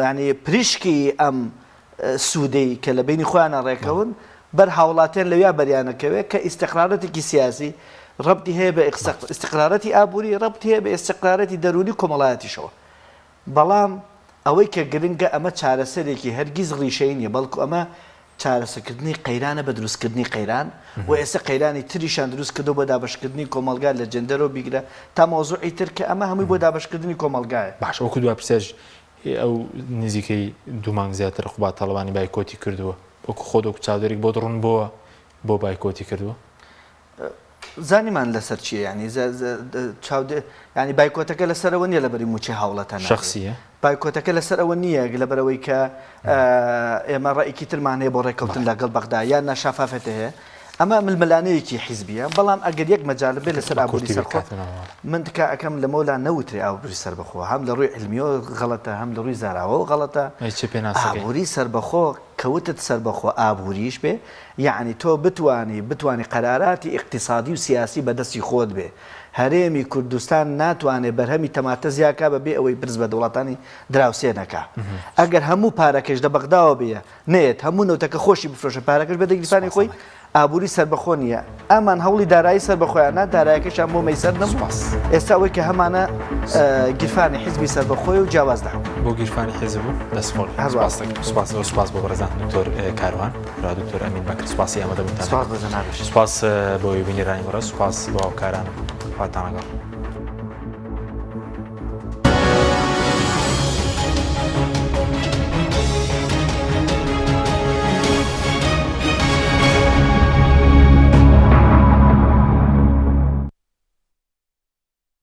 ینی پریشکی ئەم سوودەی کە لە بینی خۆیانە ڕێکەون بەر هاوڵاتیان لەویا بەریانەکەوێت کە ئیستیقرارەتێکی سیاسی ڕەبتی هەیە بە ئیستیقرارەتی ئابووری ڕەبتی هەیە بە ئیستیقرارەتی دەرونی کۆمەڵایەتیشەوە بەڵام ئەوەی کە گرنگە ئەمە چارەسەرێکی هەرگیز ڕیشەی نییە بەڵکو ئەمە چارەسەکردنی قەیرانە بە دروستکردنی قەیران و ئێستا قەیرانی تریشان دروست کردو بۆ دابشکردنی کۆمەلگا لە جندەرەوە بیگرە تا مۆزوعی تر کە ئەمە هەمووی بۆ دابشکردنی کۆمەلگایە باش ئەوکو دو پرسێژ ئەو نزیکەی 2 مانگ زیاتر خوبات تەڵەبانی بایکۆتی کردووە وەکو خۆ دۆک چاودێک بۆ دڕون بۆ بایکۆتی کردووە زانیمان لەسەر چیە ینی چاودێ ینی بایکۆتەکە لەسەرەوە نییە لە بەری موچی هاوڵەتە شخصیە بایکۆتەکە لەسەرەوە نییە لەبەرەوەی کە ئێمە ڕائیکی ترمان هەیە بۆ ڕێکەوتن لەگەڵ بەغدا یان ناشافافێتە هەیە ئەمە ململانەیەکی حیزبیە بەڵام ئەگەر یەک مەجال بێت لەسەر ئابووری سەرخۆ من تکا ئەەکەم لە مۆلا نەوتری ئابووری سەربەخۆ هەم لە ڕووی علمیەوە غەڵەتە هەم لە ڕووی زاراوە غەڵەتە ئابووری سەربەخۆ کەوتت سەربەخۆ ئابووریش بێ یعنی تۆ بتوانی قەراراتی اقتصادی و سیاسی بەدەستی خۆت بێ هەرێمی کوردستان ناتوانێت بەرهەمی تەماتە زیاکە بەبێ ئەوەی برز بە دەوڵاتانی دراوسێنەکە ئەگەر هەموو پارەکەش لە بەغداوە بێ نێت هەموو نەوتەکە خۆشی بفرۆشە پارەکەش بە دەگریفانی خۆی ئابووری سەربەخۆ نییە ئەمان هەوڵی دارایی سەربەخۆیانە دارایەکەشان بۆ مەیسەر نەبوو ئێستا ئەوەی کە هەمانە گیرفانی حیزبی سەربەخۆی و جیاواز داون بۆ گیرفانی حیزب بوو دەستخۆڵ سوپاس بۆ بەرزان دکتۆر کاروان را دکتۆر ئەمین بەکر سوپاسی ئەمەدەبووتان سوپاس بەزەنابێت سوپاس بۆ بینیرانی بەڕە سوپاس بۆ هاوکاران خواتان لەگەڵ